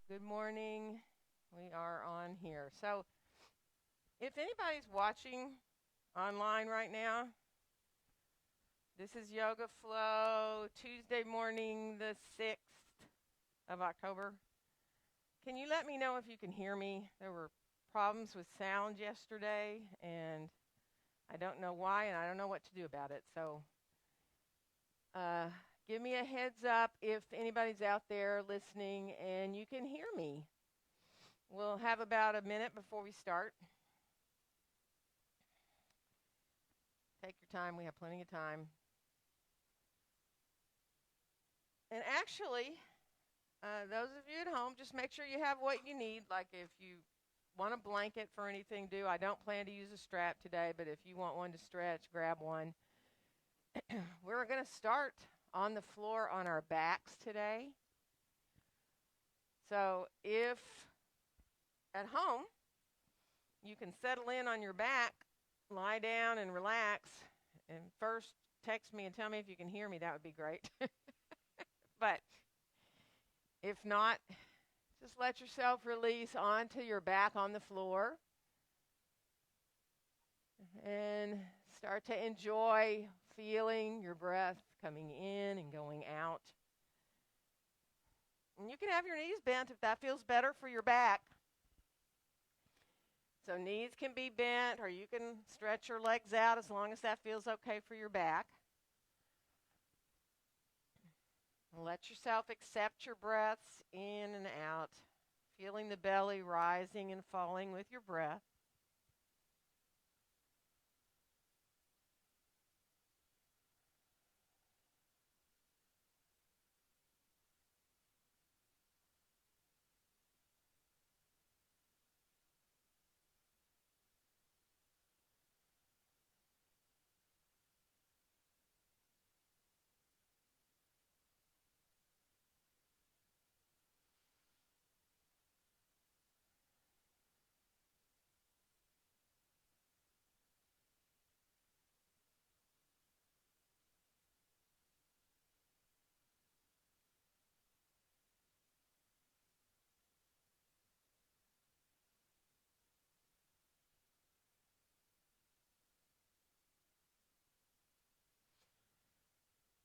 Good morning. We are on here. So, if anybody's watching online right now, this is Yoga Flow, Tuesday morning, the 6th of October. Can you let me know if you can hear me? There were problems with sound yesterday, and I don't know why, and I don't know what to do about it. So, uh, give me a heads up if anybody's out there listening and you can hear me. We'll have about a minute before we start. Take your time. We have plenty of time. And actually, those of you at home, just make sure you have what you need. Like if you want a blanket for anything, do. I don't plan to use a strap today, but if you want one to stretch, grab one. We're going to start on the floor on our backs today. So if at home you can settle in on your back, lie down and relax, and first text me and tell me if you can hear me. That would be great. But if not, just let yourself release onto your back on the floor and start to enjoy feeling your breath coming in and going out. And you can have your knees bent if that feels better for your back. So knees can be bent, or you can stretch your legs out as long as that feels okay for your back. Let yourself accept your breaths in and out, feeling the belly rising and falling with your breath.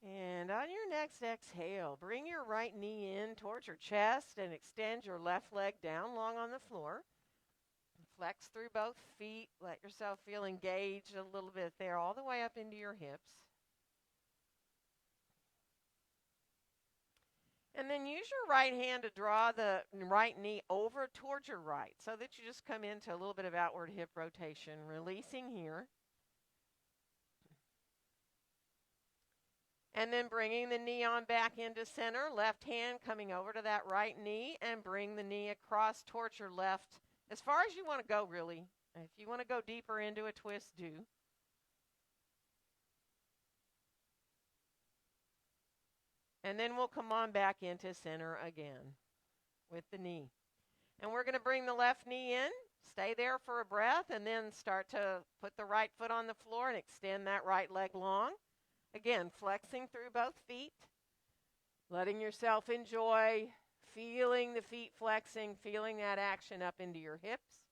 And on your next exhale, bring your right knee in towards your chest and extend your left leg down long on the floor. Flex through both feet. Let yourself feel engaged a little bit there, all the way up into your hips. And then use your right hand to draw the right knee over towards your right so that you just come into a little bit of outward hip rotation, releasing here. And then bringing the knee on back into center, left hand coming over to that right knee, and bring the knee across towards your left as far as you want to go, really. If you want to go deeper into a twist, do. And then we'll come on back into center again with the knee. And we're going to bring the left knee in, stay there for a breath, and then start to put the right foot on the floor and extend that right leg long. Again, flexing through both feet, letting yourself enjoy feeling the feet flexing, feeling that action up into your hips.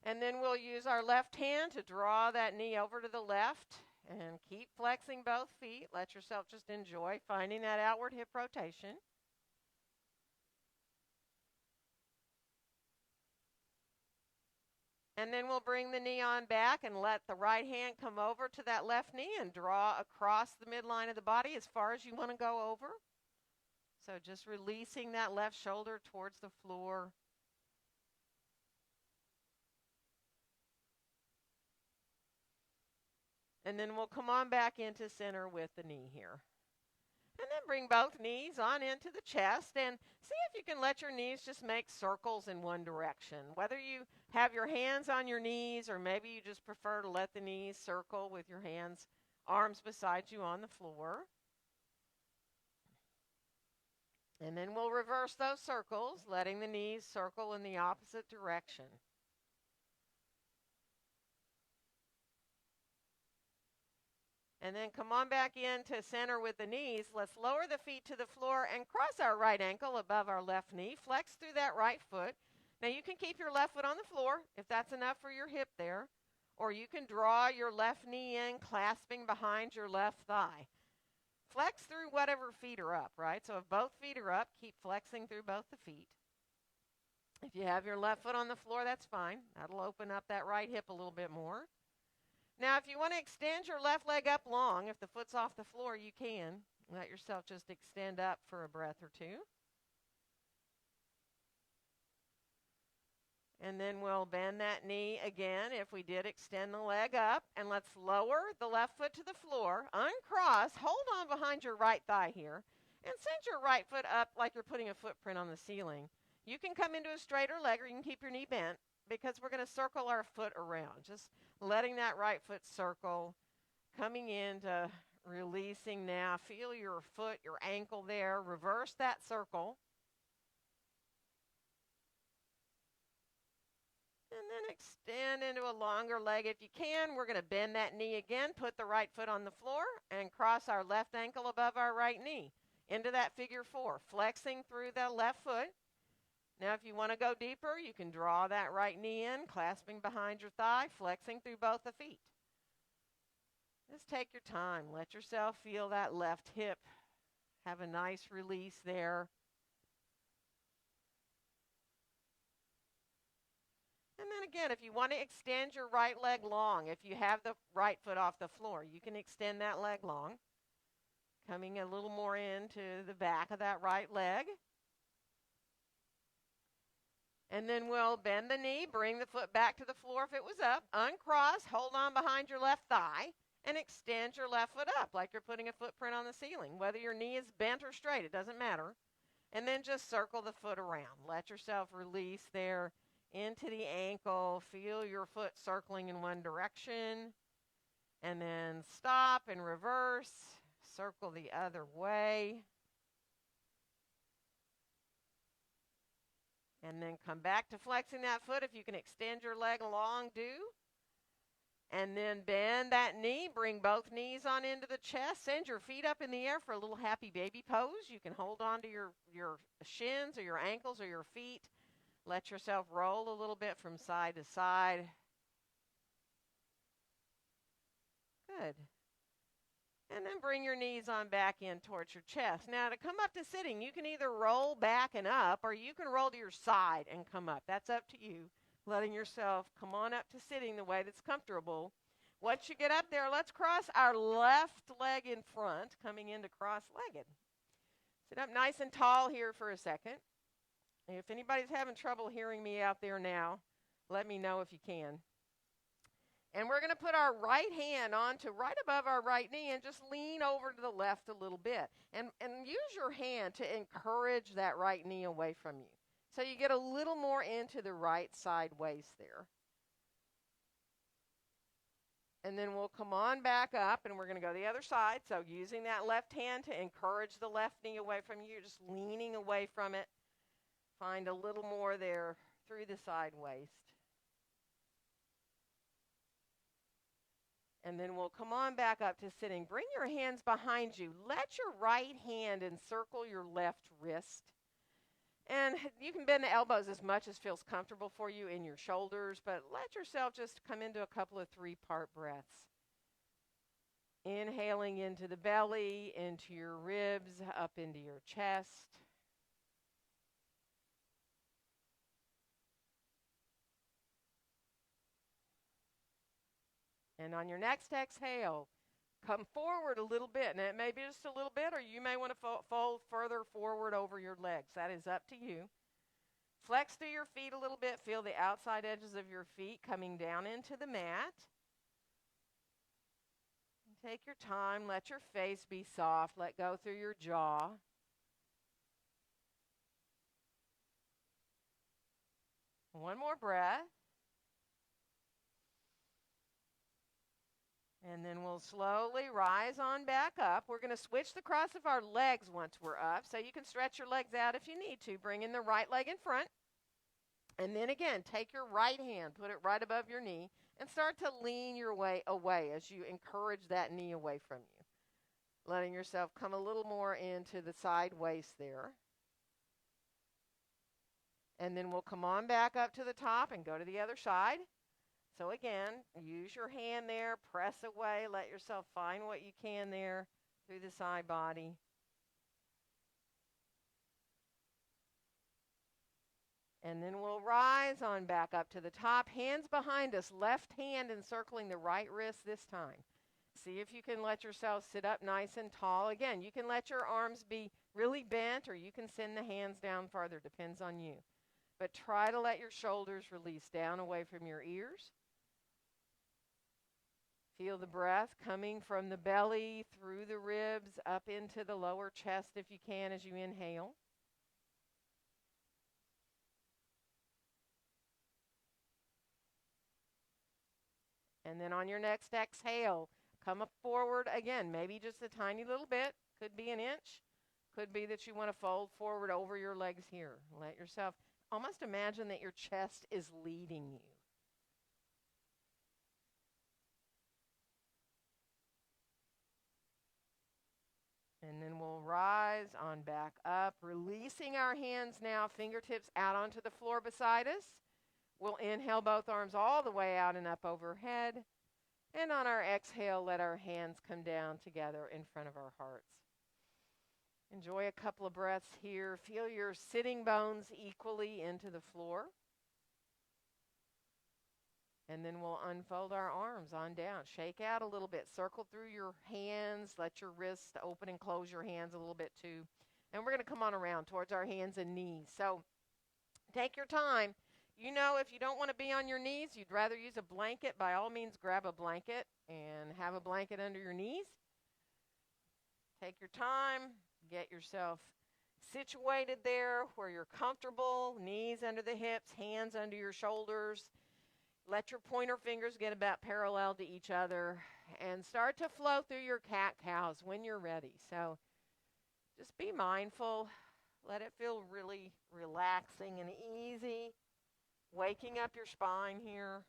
And then we'll use our left hand to draw that knee over to the left and keep flexing both feet. Let yourself just enjoy finding that outward hip rotation. And then we'll bring the knee on back and let the right hand come over to that left knee and draw across the midline of the body as far as you want to go over. So just releasing that left shoulder towards the floor. And then we'll come on back into center with the knee here. And then bring both knees on into the chest and see if you can let your knees just make circles in one direction. Whether you have your hands on your knees or maybe you just prefer to let the knees circle with your hands, arms beside you on the floor. And then we'll reverse those circles, letting the knees circle in the opposite direction. And then come on back into center with the knees. Let's lower the feet to the floor and cross our right ankle above our left knee. Flex through that right foot. Now you can keep your left foot on the floor if that's enough for your hip there. Or you can draw your left knee in, clasping behind your left thigh. Flex through whatever feet are up, right? So if both feet are up, keep flexing through both the feet. If you have your left foot on the floor, that's fine. That'll open up that right hip a little bit more. Now, if you want to extend your left leg up long, if the foot's off the floor, you can. Let yourself just extend up for a breath or two. And then we'll bend that knee again if we did extend the leg up. And let's lower the left foot to the floor, uncross, hold on behind your right thigh here, and send your right foot up like you're putting a footprint on the ceiling. You can come into a straighter leg or you can keep your knee bent because we're going to circle our foot around. Just letting that right foot circle, coming into releasing now. Feel your foot, your ankle there. Reverse that circle. And then extend into a longer leg if you can. We're going to bend that knee again, put the right foot on the floor, and cross our left ankle above our right knee into that figure four, flexing through the left foot. Now, if you want to go deeper, you can draw that right knee in, clasping behind your thigh, flexing through both the feet. Just take your time. Let yourself feel that left hip. Have a nice release there. And then again, if you want to extend your right leg long, if you have the right foot off the floor, you can extend that leg long, coming a little more into the back of that right leg. And then we'll bend the knee, bring the foot back to the floor if it was up, uncross, hold on behind your left thigh, and extend your left foot up like you're putting a footprint on the ceiling. Whether your knee is bent or straight, it doesn't matter. And then just circle the foot around. Let yourself release there into the ankle. Feel your foot circling in one direction. And then stop and reverse. Circle the other way. And then come back to flexing that foot. If you can extend your leg long, do. And then bend that knee. Bring both knees on into the chest. Send your feet up in the air for a little happy baby pose. You can hold on to your shins or your ankles or your feet. Let yourself roll a little bit from side to side. Good. And then bring your knees on back in towards your chest. Now, to come up to sitting, you can either roll back and up, or you can roll to your side and come up. That's up to you, letting yourself come on up to sitting the way that's comfortable. Once you get up there, let's cross our left leg in front, coming into cross-legged. Sit up nice and tall here for a second. If anybody's having trouble hearing me out there now, let me know if you can. And we're going to put our right hand onto right above our right knee and just lean over to the left a little bit. And use your hand to encourage that right knee away from you. So you get a little more into the right side waist there. And then we'll come on back up and we're going to go the other side. So using that left hand to encourage the left knee away from you, you're just leaning away from it. Find a little more there through the side waist. And then we'll come on back up to sitting. Bring your hands behind you. Let your right hand encircle your left wrist. And you can bend the elbows as much as feels comfortable for you in your shoulders, but let yourself just come into a couple of three-part breaths. Inhaling into the belly, into your ribs, up into your chest. And on your next exhale, come forward a little bit. And it may be just a little bit, or you may want to fold further forward over your legs. That is up to you. Flex through your feet a little bit. Feel the outside edges of your feet coming down into the mat. And take your time. Let your face be soft. Let go through your jaw. One more breath. And then we'll slowly rise on back up. We're going to switch the cross of our legs once we're up. So you can stretch your legs out if you need to. Bring in the right leg in front. And then again, take your right hand, put it right above your knee, And start to lean your way away as you encourage that knee away from you. Letting yourself come a little more into the side waist there. And then we'll come on back up to the top and go to the other side. So again, use your hand there, press away, let yourself find what you can there through the side body. And then we'll rise on back up to the top, hands behind us, left hand encircling the right wrist this time. See if you can let yourself sit up nice and tall. Again, you can let your arms be really bent or you can send the hands down farther, depends on you. But try to let your shoulders release down away from your ears. Feel the breath coming from the belly, through the ribs, up into the lower chest if you can as you inhale. And then on your next exhale, come up forward again, maybe just a tiny little bit. Could be an inch. Could be that you want to fold forward over your legs here. Let yourself almost imagine that your chest is leading you. And then we'll rise on back up, releasing our hands now, fingertips out onto the floor beside us. We'll inhale both arms all the way out and up overhead. And on our exhale, let our hands come down together in front of our hearts. Enjoy a couple of breaths here. Feel your sitting bones equally into the floor. And then we'll unfold our arms on down. Shake out a little bit. Circle through your hands. Let your wrists open and close your hands a little bit too. And we're going to come on around towards our hands and knees. So take your time. You know, if you don't want to be on your knees, you'd rather use a blanket, by all means, grab a blanket and have a blanket under your knees. Take your time. Get yourself situated there where you're comfortable. Knees under the hips, hands under your shoulders. Let your pointer fingers get about parallel to each other. And start to flow through your cat-cows when you're ready. So just be mindful. Let it feel really relaxing and easy. Waking up your spine here.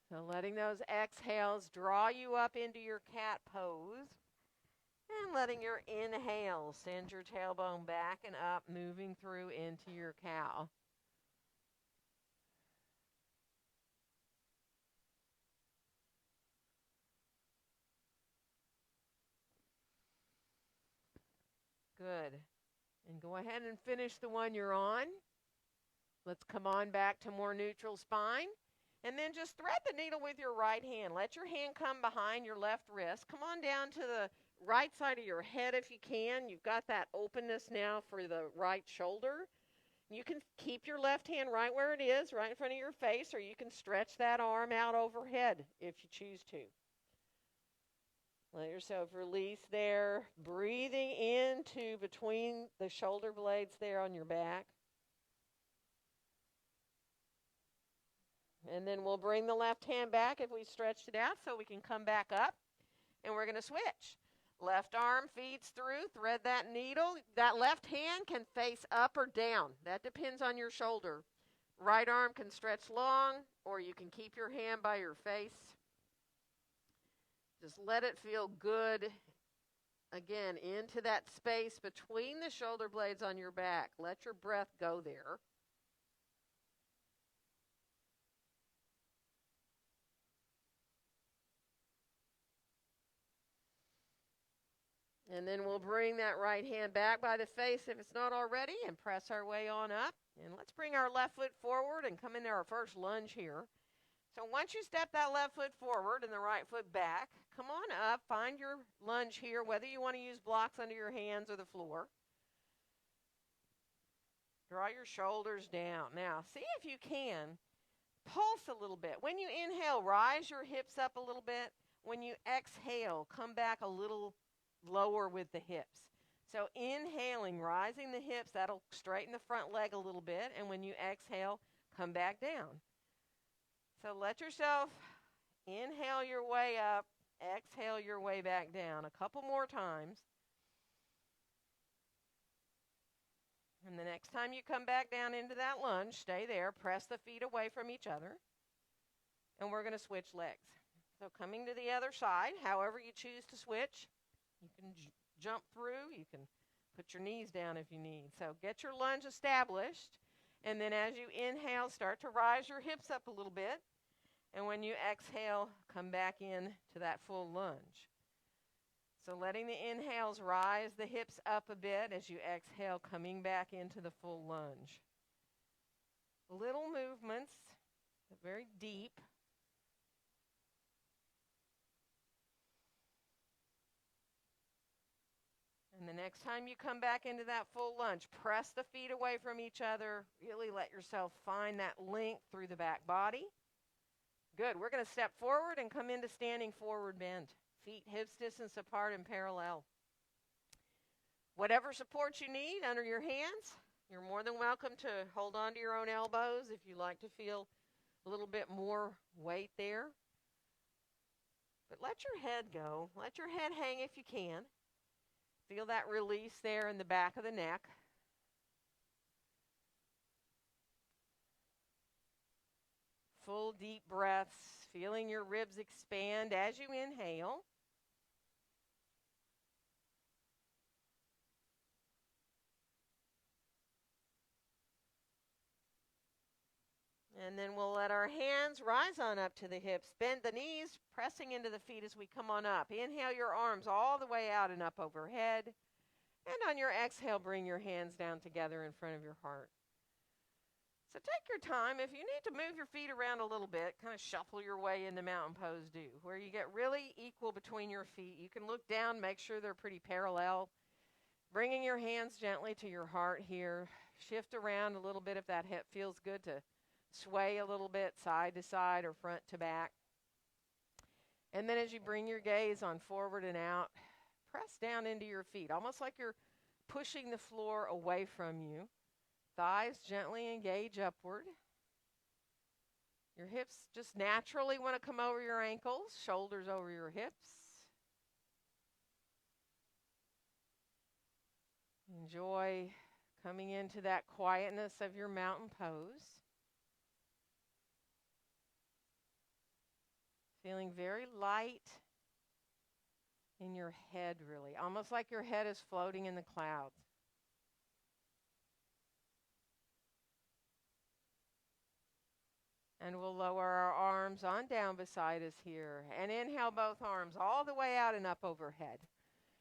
So letting those exhales draw you up into your cat pose. And letting your inhale send your tailbone back and up, moving through into your cow. Good. And go ahead and finish the one you're on. Let's come on back to more neutral spine. And then just thread the needle with your right hand. Let your hand come behind your left wrist. Come on down to the right side of your head if you can. You've got that openness now for the right shoulder. You can keep your left hand right where it is, right in front of your face, or you can stretch that arm out overhead if you choose to. Let yourself release there, breathing into between the shoulder blades there on your back. And then we'll bring the left hand back if we stretched it out so we can come back up. And we're going to switch. Left arm feeds through, thread that needle. That left hand can face up or down. That depends on your shoulder. Right arm can stretch long, or you can keep your hand by your face. Just let it feel good. Again, into that space between the shoulder blades on your back. Let your breath go there. And then we'll bring that right hand back by the face if it's not already and press our way on up. And let's bring our left foot forward and come into our first lunge here. So once you step that left foot forward and the right foot back, come on up, find your lunge here, whether you want to use blocks under your hands or the floor. Draw your shoulders down. Now, see if you can pulse a little bit. When you inhale, rise your hips up a little bit. When you exhale, come back a little lower with the hips. So inhaling, rising the hips, that'll straighten the front leg a little bit. And when you exhale, come back down. So let yourself inhale your way up, exhale your way back down. A couple more times. And the next time you come back down into that lunge, stay there, press the feet away from each other, and we're going to switch legs. So coming to the other side, however you choose to switch, you can jump through, you can put your knees down if you need. So get your lunge established, and then as you inhale, start to rise your hips up a little bit, and when you exhale, come back in to that full lunge. So letting the inhales rise the hips up a bit as you exhale, coming back into the full lunge. Little movements, but very deep. And the next time you come back into that full lunge, press the feet away from each other. Really let yourself find that length through the back body. Good. We're going to step forward and come into standing forward bend. Feet hips distance apart and parallel. Whatever support you need under your hands, you're more than welcome to hold on to your own elbows if you like to feel a little bit more weight there. But let your head go. Let your head hang if you can. Feel that release there in the back of the neck. Full deep breaths, feeling your ribs expand as you inhale. And then we'll let our hands rise on up to the hips. Bend the knees, pressing into the feet as we come on up. Inhale your arms all the way out and up overhead. And on your exhale, bring your hands down together in front of your heart. So take your time. If you need to move your feet around a little bit, kind of shuffle your way into mountain pose do, where you get really equal between your feet. You can look down, make sure they're pretty parallel. Bringing your hands gently to your heart here. Shift around a little bit if that hip feels good to sway a little bit side to side or front to back. And then as you bring your gaze on forward and out, press down into your feet, almost like you're pushing the floor away from you. Thighs gently engage upward. Your hips just naturally want to come over your ankles, shoulders over your hips. Enjoy coming into that quietness of your mountain pose. Feeling very light in your head, really, almost like your head is floating in the clouds. And we'll lower our arms on down beside us here. And inhale both arms all the way out and up overhead.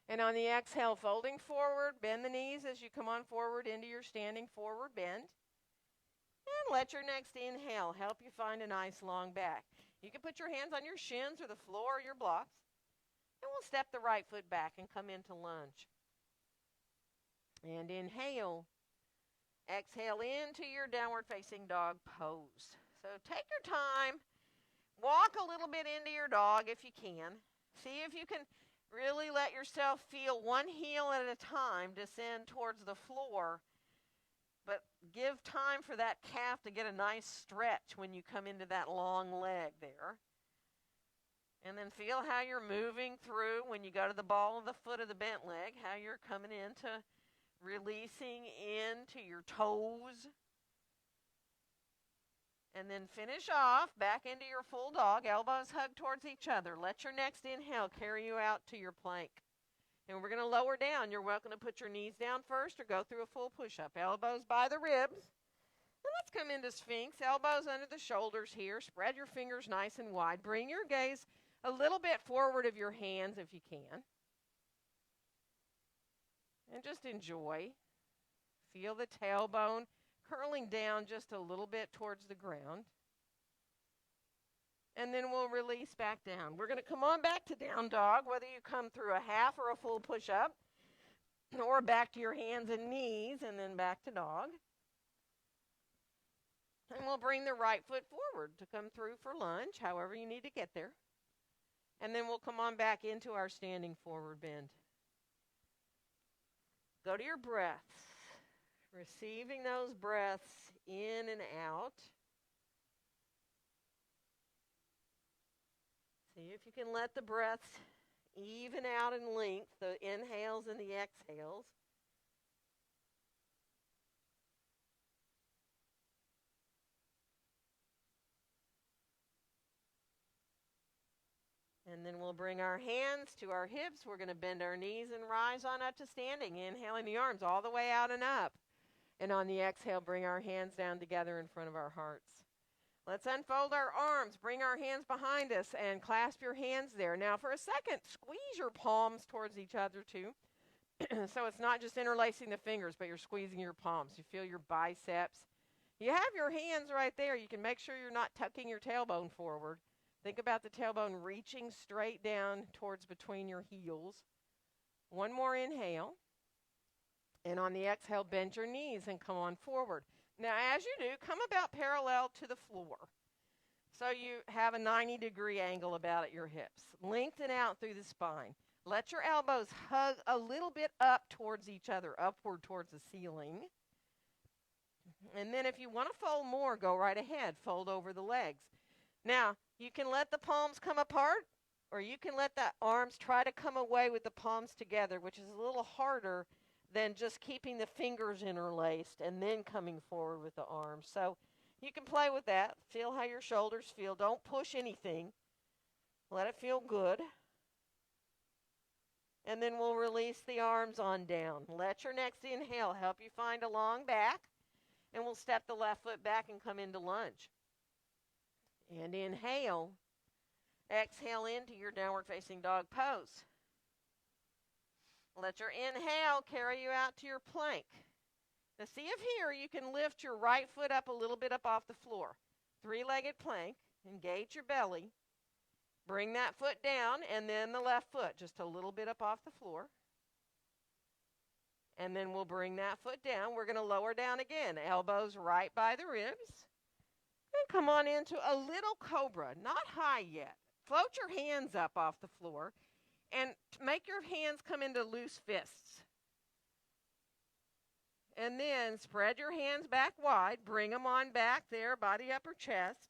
And on the exhale, folding forward, bend the knees as you come on forward into your standing forward bend. And let your next inhale help you find a nice long back. You can put your hands on your shins or the floor or your blocks. And we'll step the right foot back and come into lunge. And inhale. Exhale into your downward facing dog pose. So take your time. Walk a little bit into your dog if you can. See if you can really let yourself feel one heel at a time descend towards the floor. But give time for that calf to get a nice stretch when you come into that long leg there. And then feel how you're moving through when you go to the ball of the foot of the bent leg, how you're coming into releasing into your toes. And then finish off back into your full dog, elbows hug towards each other. Let your next inhale carry you out to your plank. And we're going to lower down. You're welcome to put your knees down first or go through a full push-up. Elbows by the ribs. And let's come into Sphinx. Elbows under the shoulders here. Spread your fingers nice and wide. Bring your gaze a little bit forward of your hands if you can. And just enjoy. Feel the tailbone curling down just a little bit towards the ground. And then we'll release back down. We're going to come on back to down dog, whether you come through a half or a full push-up, or back to your hands and knees, and then back to dog. And we'll bring the right foot forward to come through for lunge, however you need to get there. And then we'll come on back into our standing forward bend. Go to your breaths. Receiving those breaths in and out. See if you can let the breaths even out in length, the inhales and the exhales. And then we'll bring our hands to our hips. We're going to bend our knees and rise on up to standing. Inhaling the arms all the way out and up. And on the exhale, bring our hands down together in front of our hearts. Let's unfold our arms. Bring our hands behind us and clasp your hands there. Now, for a second, squeeze your palms towards each other too. So it's not just interlacing the fingers, but you're squeezing your palms. You feel your biceps. You have your hands right there. You can make sure you're not tucking your tailbone forward. Think about the tailbone reaching straight down towards between your heels. One more inhale. And on the exhale, bend your knees and come on forward. Now, as you do, come about parallel to the floor. So you have a 90-degree angle about at your hips. Lengthen out through the spine. Let your elbows hug a little bit up towards each other, upward towards the ceiling. And then if you want to fold more, go right ahead. Fold over the legs. Now, you can let the palms come apart, or you can let the arms try to come away with the palms together, which is a little harder than just keeping the fingers interlaced and then coming forward with the arms. So you can play with that. Feel how your shoulders feel. Don't push anything. Let it feel good. And then we'll release the arms on down. Let your next inhale help you find a long back. And we'll step the left foot back and come into lunge. And inhale. Exhale into your downward facing dog pose. Let your inhale carry you out to your plank. Now see if here you can lift your right foot up a little bit up off the floor. Three-legged plank. Engage your belly. Bring that foot down and then the left foot just a little bit up off the floor. And then we'll bring that foot down. We're going to lower down again. Elbows right by the ribs. And come on into a little cobra. Not high yet. Float your hands up off the floor. And make your hands come into loose fists. And then spread your hands back wide. Bring them on back there, body, upper chest.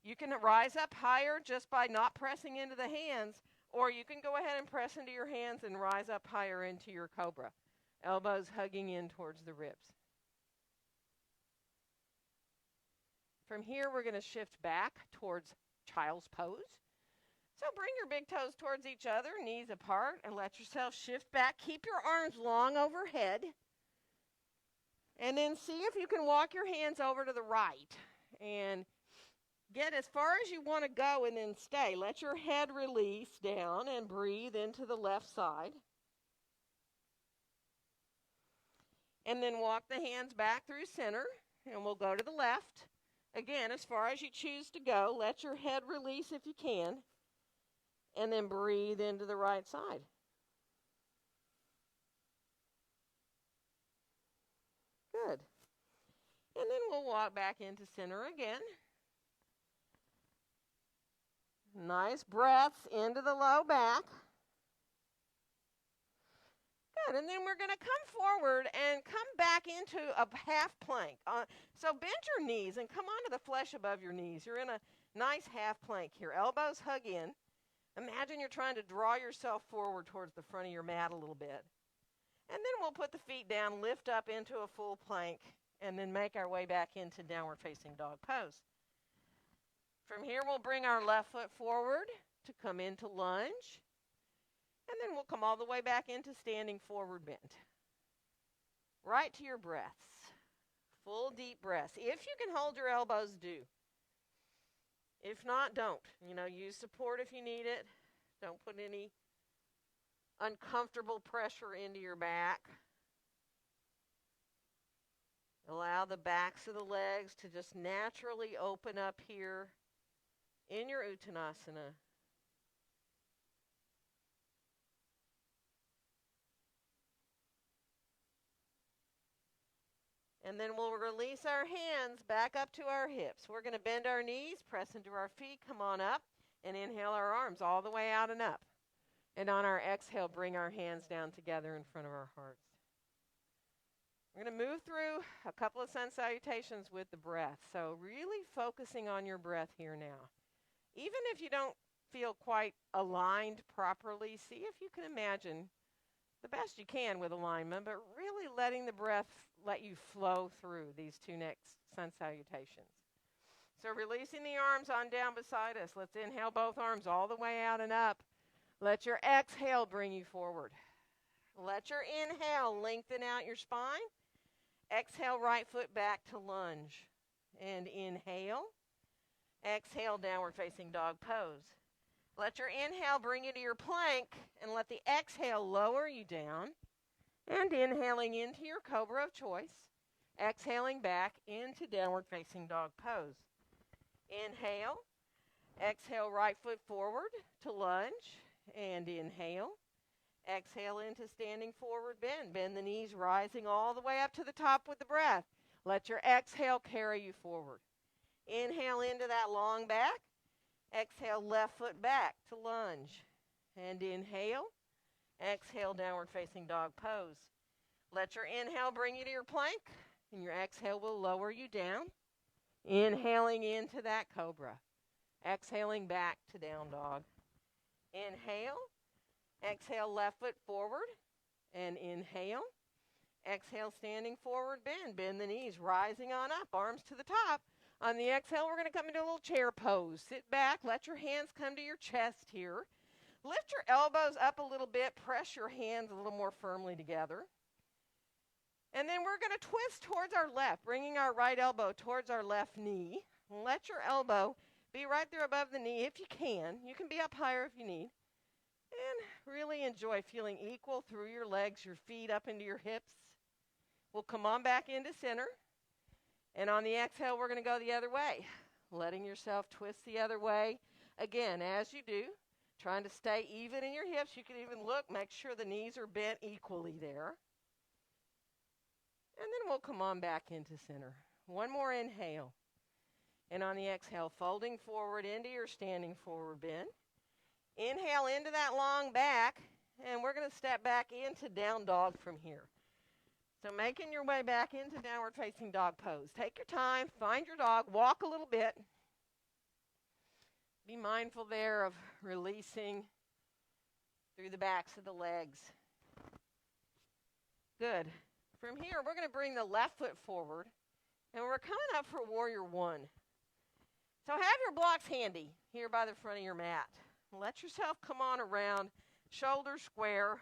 You can rise up higher just by not pressing into the hands, or you can go ahead and press into your hands and rise up higher into your cobra. Elbows hugging in towards the ribs. From here, we're going to shift back towards child's pose. So bring your big toes towards each other, knees apart, and let yourself shift back. Keep your arms long overhead. And then see if you can walk your hands over to the right. And get as far as you want to go and then stay. Let your head release down and breathe into the left side. And then walk the hands back through center. And we'll go to the left. Again, as far as you choose to go, let your head release if you can. And then breathe into the right side. Good. And then we'll walk back into center again. Nice breaths into the low back. Good. And then we're going to come forward and come back into a half plank. So bend your knees and come onto the flesh above your knees. You're in a nice half plank here. Elbows hug in. Imagine you're trying to draw yourself forward towards the front of your mat a little bit. And then we'll put the feet down, lift up into a full plank, and then make our way back into downward facing dog pose. From here, we'll bring our left foot forward to come into lunge. And then we'll come all the way back into standing forward bend. Right to your breaths. Full deep breaths. If you can hold your elbows, do. If not, don't. Use support if you need it. Don't put any uncomfortable pressure into your back. Allow the backs of the legs to just naturally open up here in your Uttanasana. And then we'll release our hands back up to our hips. We're going to bend our knees, press into our feet, come on up, and inhale our arms all the way out and up. And on our exhale, bring our hands down together in front of our hearts. We're going to move through a couple of sun salutations with the breath. So really focusing on your breath here now. Even if you don't feel quite aligned properly, see if you can imagine the best you can with alignment, but really letting the breath let you flow through these two next sun salutations. So releasing the arms on down beside us. Let's inhale both arms all the way out and up. Let your exhale bring you forward. Let your inhale lengthen out your spine. Exhale, right foot back to lunge. And inhale. Exhale, downward facing dog pose. Let your inhale bring you to your plank, and let the exhale lower you down. And inhaling into your cobra of choice. Exhaling back into downward facing dog pose. Inhale. Exhale, right foot forward to lunge. And inhale. Exhale into standing forward bend. Bend the knees, rising all the way up to the top with the breath. Let your exhale carry you forward. Inhale into that long back. Exhale, left foot back to lunge. And inhale. Exhale, downward facing dog pose. Let your inhale bring you to your plank, and your exhale will lower you down. Inhaling into that cobra. Exhaling back to down dog. Inhale. Exhale, left foot forward. And inhale. Exhale, standing forward bend. Bend the knees, rising on up, arms to the top. On the exhale, we're going to come into a little chair pose. Sit back, let your hands come to your chest here. Lift your elbows up a little bit. Press your hands a little more firmly together. And then we're going to twist towards our left, bringing our right elbow towards our left knee. Let your elbow be right there above the knee if you can. You can be up higher if you need. And really enjoy feeling equal through your legs, your feet up into your hips. We'll come on back into center. And on the exhale, we're going to go the other way, letting yourself twist the other way. Again, as you do, trying to stay even in your hips. You can even look, make sure the knees are bent equally there. And then we'll come on back into center. One more inhale. And on the exhale, folding forward into your standing forward bend. Inhale into that long back, and we're going to step back into down dog from here. So making your way back into downward facing dog pose. Take your time, find your dog, walk a little bit. Be mindful there of releasing through the backs of the legs. Good. From here, we're going to bring the left foot forward, and we're coming up for Warrior One. So have your blocks handy here by the front of your mat. Let yourself come on around, shoulders square.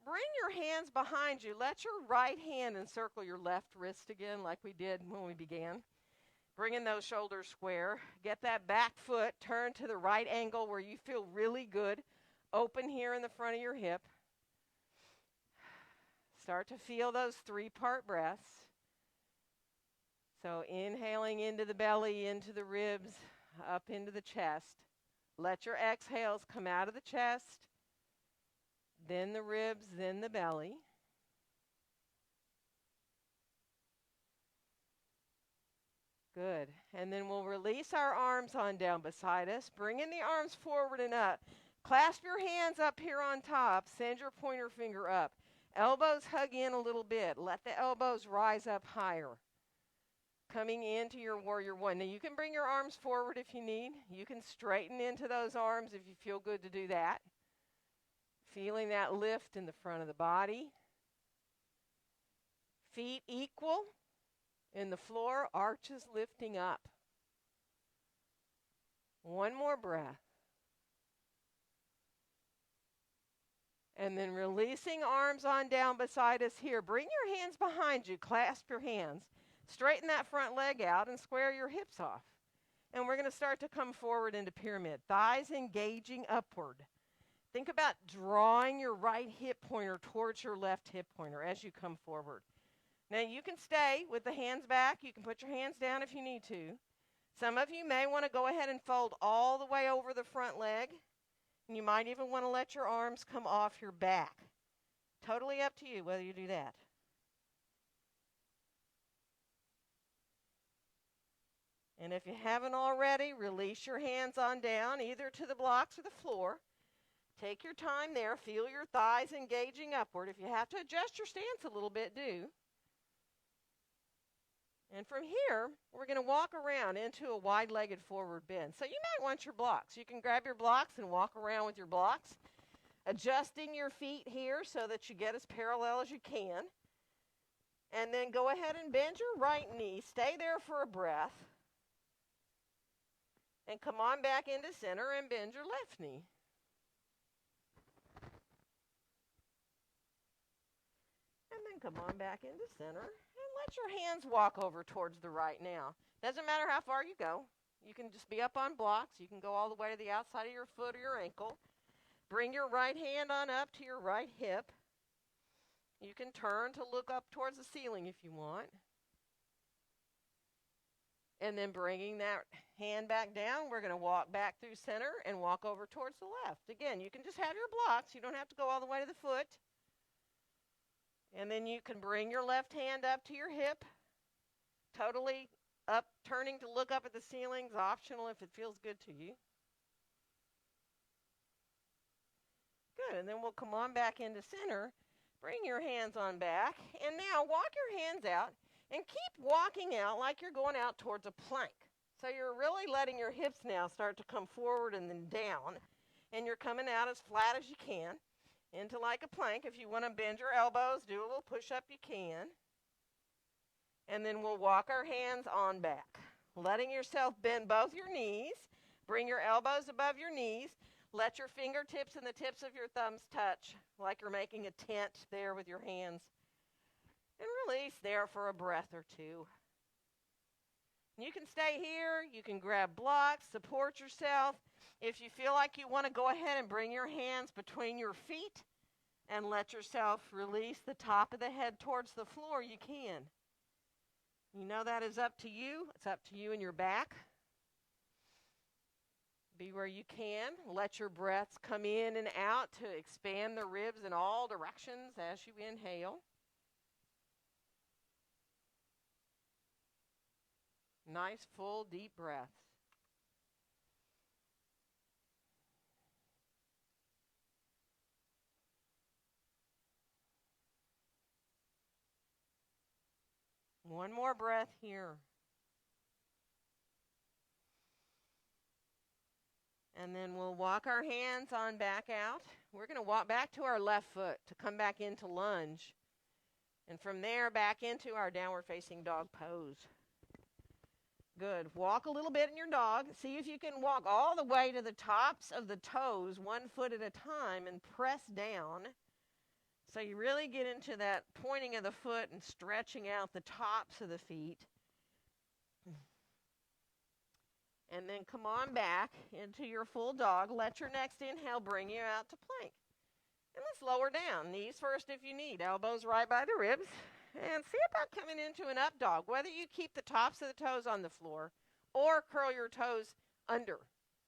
Bring your hands behind you. Let your right hand encircle your left wrist again like we did when we began. Bringing those shoulders square. Get that back foot turned to the right angle where you feel really good. Open here in the front of your hip. Start to feel those three-part breaths. So inhaling into the belly, into the ribs, up into the chest. Let your exhales come out of the chest, then the ribs, then the belly. Good. And then we'll release our arms on down beside us, bringing the arms forward and up. Clasp your hands up here on top. Send your pointer finger up. Elbows hug in a little bit. Let the elbows rise up higher. Coming into your Warrior One. Now you can bring your arms forward if you need. You can straighten into those arms if you feel good to do that. Feeling that lift in the front of the body. Feet equal in the floor, arches lifting up. One more breath. And then releasing arms on down beside us here. Bring your hands behind you. Clasp your hands. Straighten that front leg out and square your hips off. And we're going to start to come forward into pyramid. Thighs engaging upward. Think about drawing your right hip pointer towards your left hip pointer as you come forward. Now you can stay with the hands back. You can put your hands down if you need to. Some of you may want to go ahead and fold all the way over the front leg. And you might even want to let your arms come off your back. Totally up to you whether you do that. And if you haven't already, release your hands on down, either to the blocks or the floor. Take your time there. Feel your thighs engaging upward. If you have to adjust your stance a little bit, do. And from here, we're going to walk around into a wide-legged forward bend. So you might want your blocks. You can grab your blocks and walk around with your blocks, adjusting your feet here so that you get as parallel as you can. And then go ahead and bend your right knee. Stay there for a breath. And come on back into center and bend your left knee. And then come on back into center and let your hands walk over towards the right now. Doesn't matter how far you go. You can just be up on blocks. You can go all the way to the outside of your foot or your ankle. Bring your right hand on up to your right hip. You can turn to look up towards the ceiling if you want. And then bringing that hand back down, we're going to walk back through center and walk over towards the left. Again, you can just have your blocks. You don't have to go all the way to the foot. And then you can bring your left hand up to your hip, totally up, turning to look up at the ceiling is optional if it feels good to you. Good, and then we'll come on back into center, bring your hands on back, and now walk your hands out and keep walking out like you're going out towards a plank. So you're really letting your hips now start to come forward and then down, and you're coming out as flat as you can into like a plank. If you want to bend your elbows, do a little push-up, you can. And then we'll walk our hands on back, letting yourself bend both your knees. Bring your elbows above your knees. Let your fingertips and the tips of your thumbs touch like you're making a tent there with your hands. And release there for a breath or two. You can stay here. You can grab blocks, support yourself. If you feel like you want to go ahead and bring your hands between your feet and let yourself release the top of the head towards the floor, you can. You know that is up to you. It's up to you and your back. Be where you can. Let your breaths come in and out to expand the ribs in all directions as you inhale. Nice, full, deep breaths. One more breath here. And then we'll walk our hands on back out. We're going to walk back to our left foot to come back into lunge. And from there, back into our downward facing dog pose. Good. Walk a little bit in your dog. See if you can walk all the way to the tops of the toes, 1 foot at a time, and press down. So you really get into that pointing of the foot and stretching out the tops of the feet. And then come on back into your full dog. Let your next inhale bring you out to plank. And let's lower down. Knees first if you need. Elbows right by the ribs. And see about coming into an up dog. Whether you keep the tops of the toes on the floor or curl your toes under.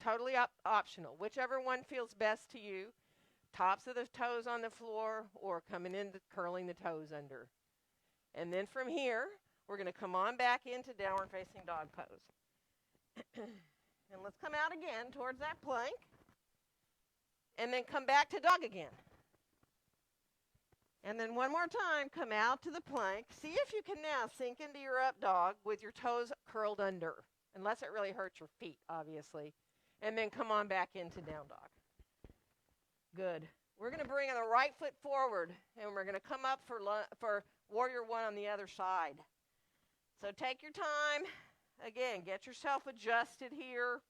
Totally optional. Whichever one feels best to you. Tops of the toes on the floor or coming into curling the toes under. And then from here, we're going to come on back into downward facing dog pose. And let's come out again towards that plank. And then come back to dog again. And then one more time, come out to the plank. See if you can now sink into your up dog with your toes curled under. Unless it really hurts your feet, obviously. And then come on back into down dog. Good. We're going to bring the right foot forward, and we're going to come up for warrior one on the other side. So take your time. Again, get yourself adjusted here.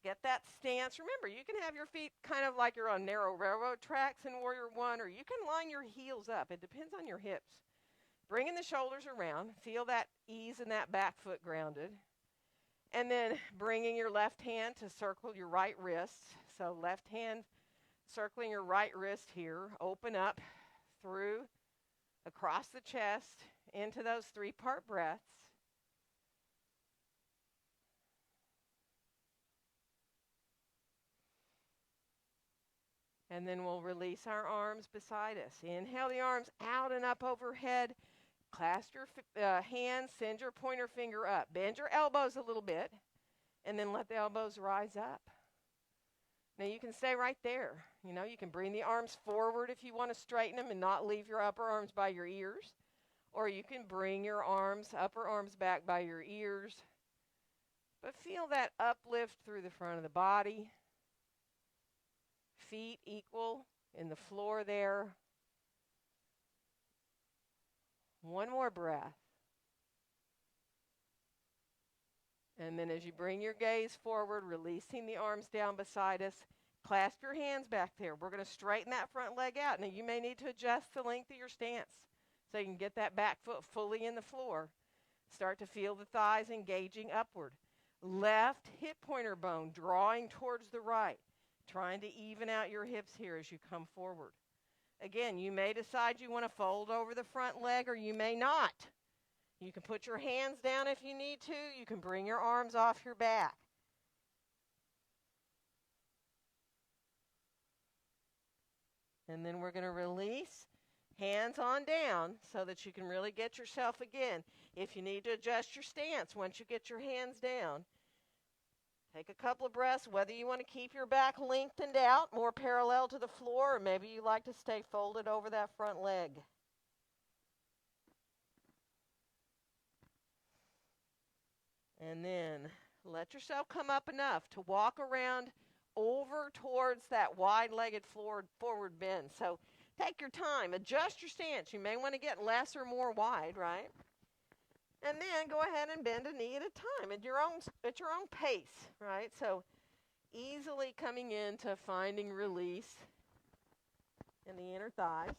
Get that stance. Remember, you can have your feet kind of like you're on narrow railroad tracks in warrior one, or you can line your heels up. It depends on your hips. Bringing the shoulders around. Feel that ease in that back foot grounded. And then bringing your left hand to circle your right wrist. So left hand circling your right wrist here. Open up through, across the chest, into those 3-part breaths. And then we'll release our arms beside us. Inhale the arms out and up overhead. Clasp your hands, send your pointer finger up. Bend your elbows a little bit, and then let the elbows rise up. Now you can stay right there. You know, you can bring the arms forward if you want to straighten them and not leave your upper arms by your ears. Or you can bring your upper arms back by your ears. But feel that uplift through the front of the body. Feet equal in the floor there. One more breath. And then as you bring your gaze forward, releasing the arms down beside us, clasp your hands back there. We're going to straighten that front leg out. Now you may need to adjust the length of your stance so you can get that back foot fully in the floor. Start to feel the thighs engaging upward. Left hip pointer bone drawing towards the right, trying to even out your hips here as you come forward. Again, you may decide you want to fold over the front leg or you may not. You can put your hands down if you need to. You can bring your arms off your back. And then we're going to release, hands on down so that you can really get yourself again. If you need to adjust your stance once you get your hands down, take a couple of breaths, whether you want to keep your back lengthened out, more parallel to the floor, or maybe you like to stay folded over that front leg. And then let yourself come up enough to walk around over towards that wide-legged forward bend. So take your time. Adjust your stance. You may want to get less or more wide, right? And then go ahead and bend a knee at a time at your own pace, right? So easily coming into finding release in the inner thighs.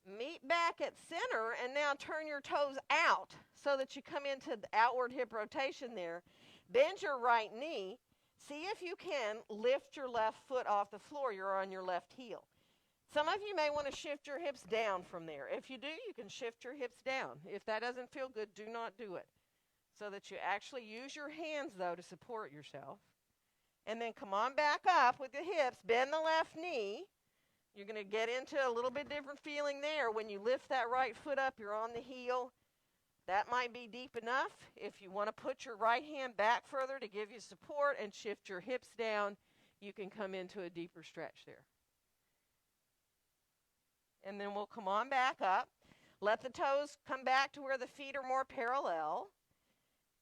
Meet back at center and now turn your toes out so that you come into the outward hip rotation there. Bend your right knee. See if you can lift your left foot off the floor. You're on your left heel. Some of you may want to shift your hips down from there. If you do, you can shift your hips down. If that doesn't feel good, do not do it. So that you actually use your hands, though, to support yourself. And then come on back up with the hips. Bend the left knee. You're going to get into a little bit different feeling there. When you lift that right foot up, you're on the heel. That might be deep enough. If you want to put your right hand back further to give you support and shift your hips down, you can come into a deeper stretch there. And then we'll come on back up. Let the toes come back to where the feet are more parallel.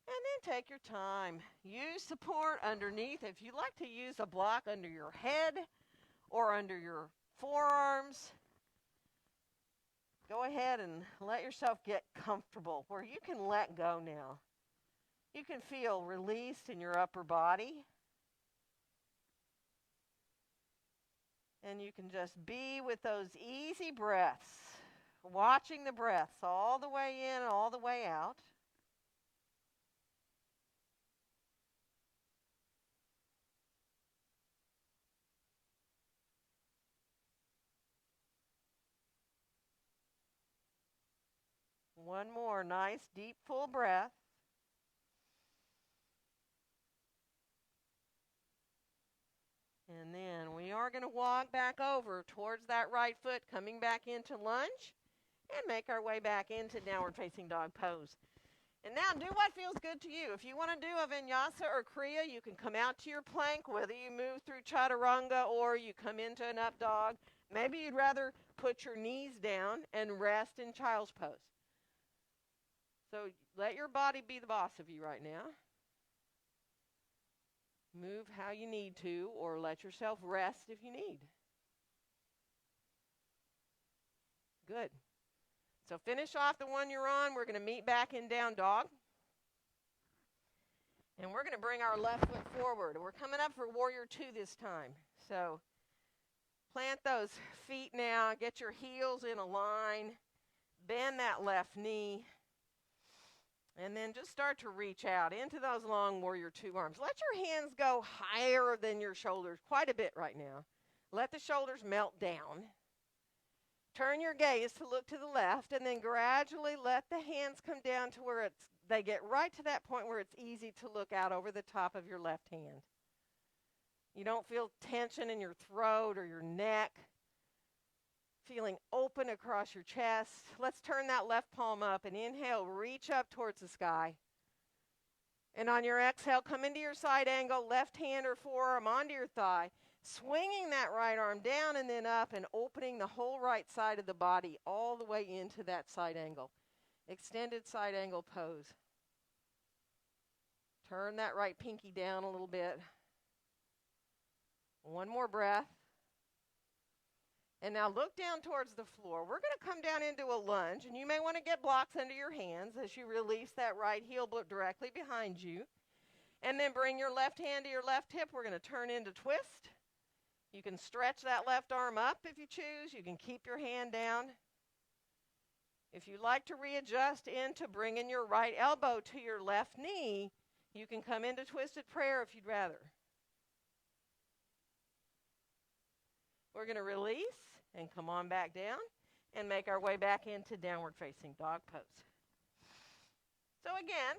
And then take your time. Use support underneath. If you like to use a block under your head or under your forearms, go ahead and let yourself get comfortable where you can let go now. You can feel released in your upper body. And you can just be with those easy breaths, watching the breaths all the way in and all the way out. One more nice, deep, full breath. And then we are going to walk back over towards that right foot, coming back into lunge, and make our way back into downward facing dog pose. And now do what feels good to you. If you want to do a vinyasa or kriya, you can come out to your plank, whether you move through chaturanga or you come into an up dog. Maybe you'd rather put your knees down and rest in child's pose. So let your body be the boss of you right now. Move how you need to, or let yourself rest if you need. Good. So finish off the one you're on. We're going to meet back in down dog. And we're going to bring our left foot forward. We're coming up for warrior 2 this time. So plant those feet now. Get your heels in a line. Bend that left knee. And then just start to reach out into those long warrior 2 arms. Let your hands go higher than your shoulders quite a bit right now. Let the shoulders melt down. Turn your gaze to look to the left, and then gradually let the hands come down to where they get right to that point where it's easy to look out over the top of your left hand. You don't feel tension in your throat or your neck. Feeling open across your chest. Let's turn that left palm up and inhale, reach up towards the sky. And on your exhale, come into your side angle, left hand or forearm onto your thigh, swinging that right arm down and then up and opening the whole right side of the body all the way into that side angle. Extended side angle pose. Turn that right pinky down a little bit. One more breath. And now look down towards the floor. We're going to come down into a lunge, and you may want to get blocks under your hands as you release that right heel directly behind you. And then bring your left hand to your left hip. We're going to turn into twist. You can stretch that left arm up if you choose. You can keep your hand down. If you'd like to readjust into bringing your right elbow to your left knee, you can come into twisted prayer if you'd rather. We're going to release and come on back down and make our way back into downward facing dog pose. So again,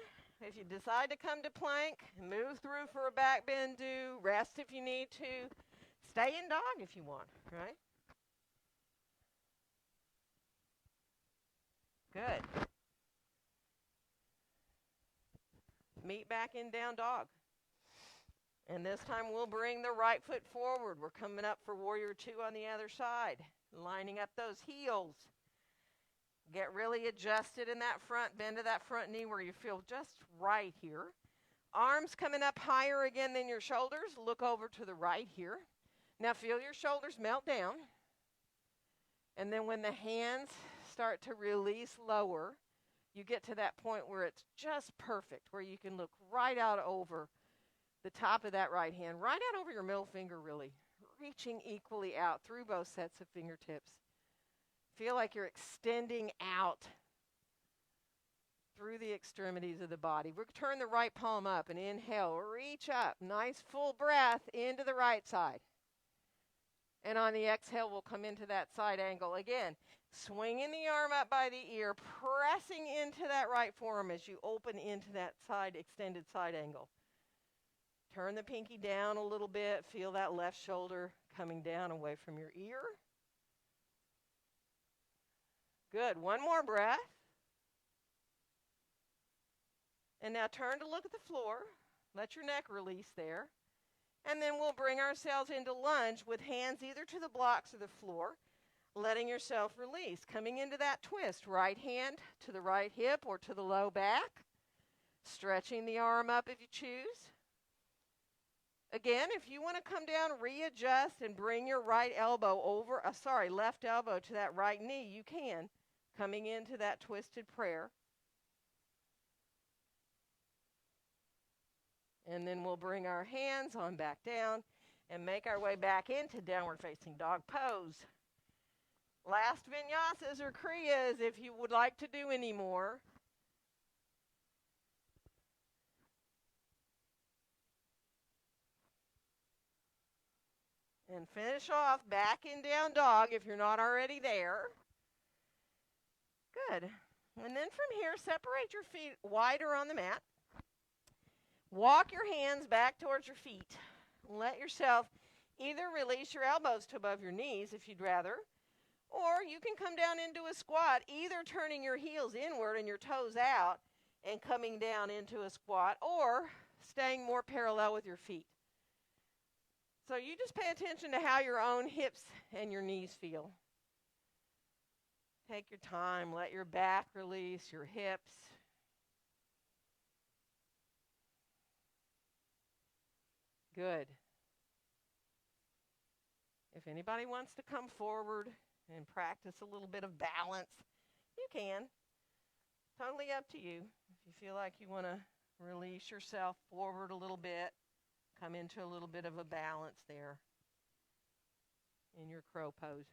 if you decide to come to plank, move through for a back bend, do rest if you need to, stay in dog if you want, right? Good. Meet back in down dog. And this time we'll bring the right foot forward. We're coming up for warrior 2 on the other side, lining up those heels. Get really adjusted in that front, bend to that front knee where you feel just right here. Arms coming up higher again than your shoulders. Look over to the right here. Now feel your shoulders melt down. And then when the hands start to release lower, you get to that point where it's just perfect, where you can look right out over the top of that right hand, right out over your middle finger really, reaching equally out through both sets of fingertips. Feel like you're extending out through the extremities of the body. We'll turn the right palm up and inhale, reach up, nice full breath into the right side. And on the exhale, we'll come into that side angle again. Swinging the arm up by the ear, pressing into that right forearm as you open into that side, extended side angle. Turn the pinky down a little bit. Feel that left shoulder coming down away from your ear. Good. One more breath. And now turn to look at the floor. Let your neck release there. And then we'll bring ourselves into lunge with hands either to the blocks or the floor, letting yourself release. Coming into that twist, right hand to the right hip or to the low back. Stretching the arm up if you choose. Again, if you want to come down, readjust and bring your right elbow over, left elbow to that right knee, you can. Coming into that twisted prayer. And then we'll bring our hands on back down and make our way back into downward facing dog pose. Last vinyasas or kriyas if you would like to do any more. And finish off back in down dog if you're not already there. Good. And then from here, separate your feet wider on the mat. Walk your hands back towards your feet. Let yourself either release your elbows to above your knees if you'd rather, or you can come down into a squat, either turning your heels inward and your toes out and coming down into a squat, or staying more parallel with your feet. So you just pay attention to how your own hips and your knees feel. Take your time. Let your back release, your hips. Good. If anybody wants to come forward and practice a little bit of balance, you can. Totally up to you. If you feel like you want to release yourself forward a little bit, come into a little bit of a balance there in your crow pose.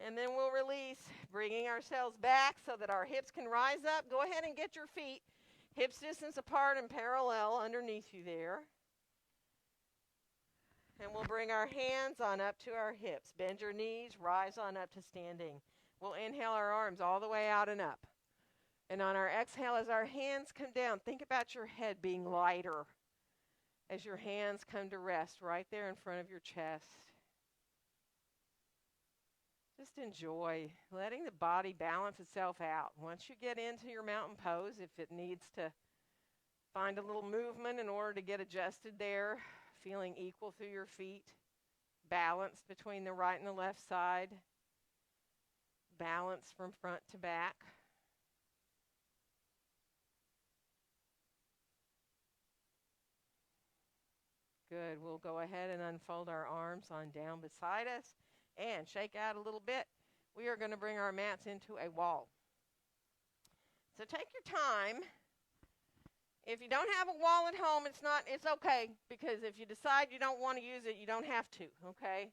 And then we'll release, bringing ourselves back so that our hips can rise up. Go ahead and get your feet hips distance apart and parallel underneath you there. And we'll bring our hands on up to our hips. Bend your knees, rise on up to standing. We'll inhale our arms all the way out and up. And on our exhale, as our hands come down, think about your head being lighter as your hands come to rest right there in front of your chest. Just enjoy letting the body balance itself out. Once you get into your mountain pose, if it needs to find a little movement in order to get adjusted there, feeling equal through your feet, balanced between the right and the left side, balance from front to back. Good. We'll go ahead and unfold our arms on down beside us and shake out a little bit. We are going to bring our mats into a wall. So take your time. If you don't have a wall at home, it's okay, because if you decide you don't want to use it, you don't have to, okay?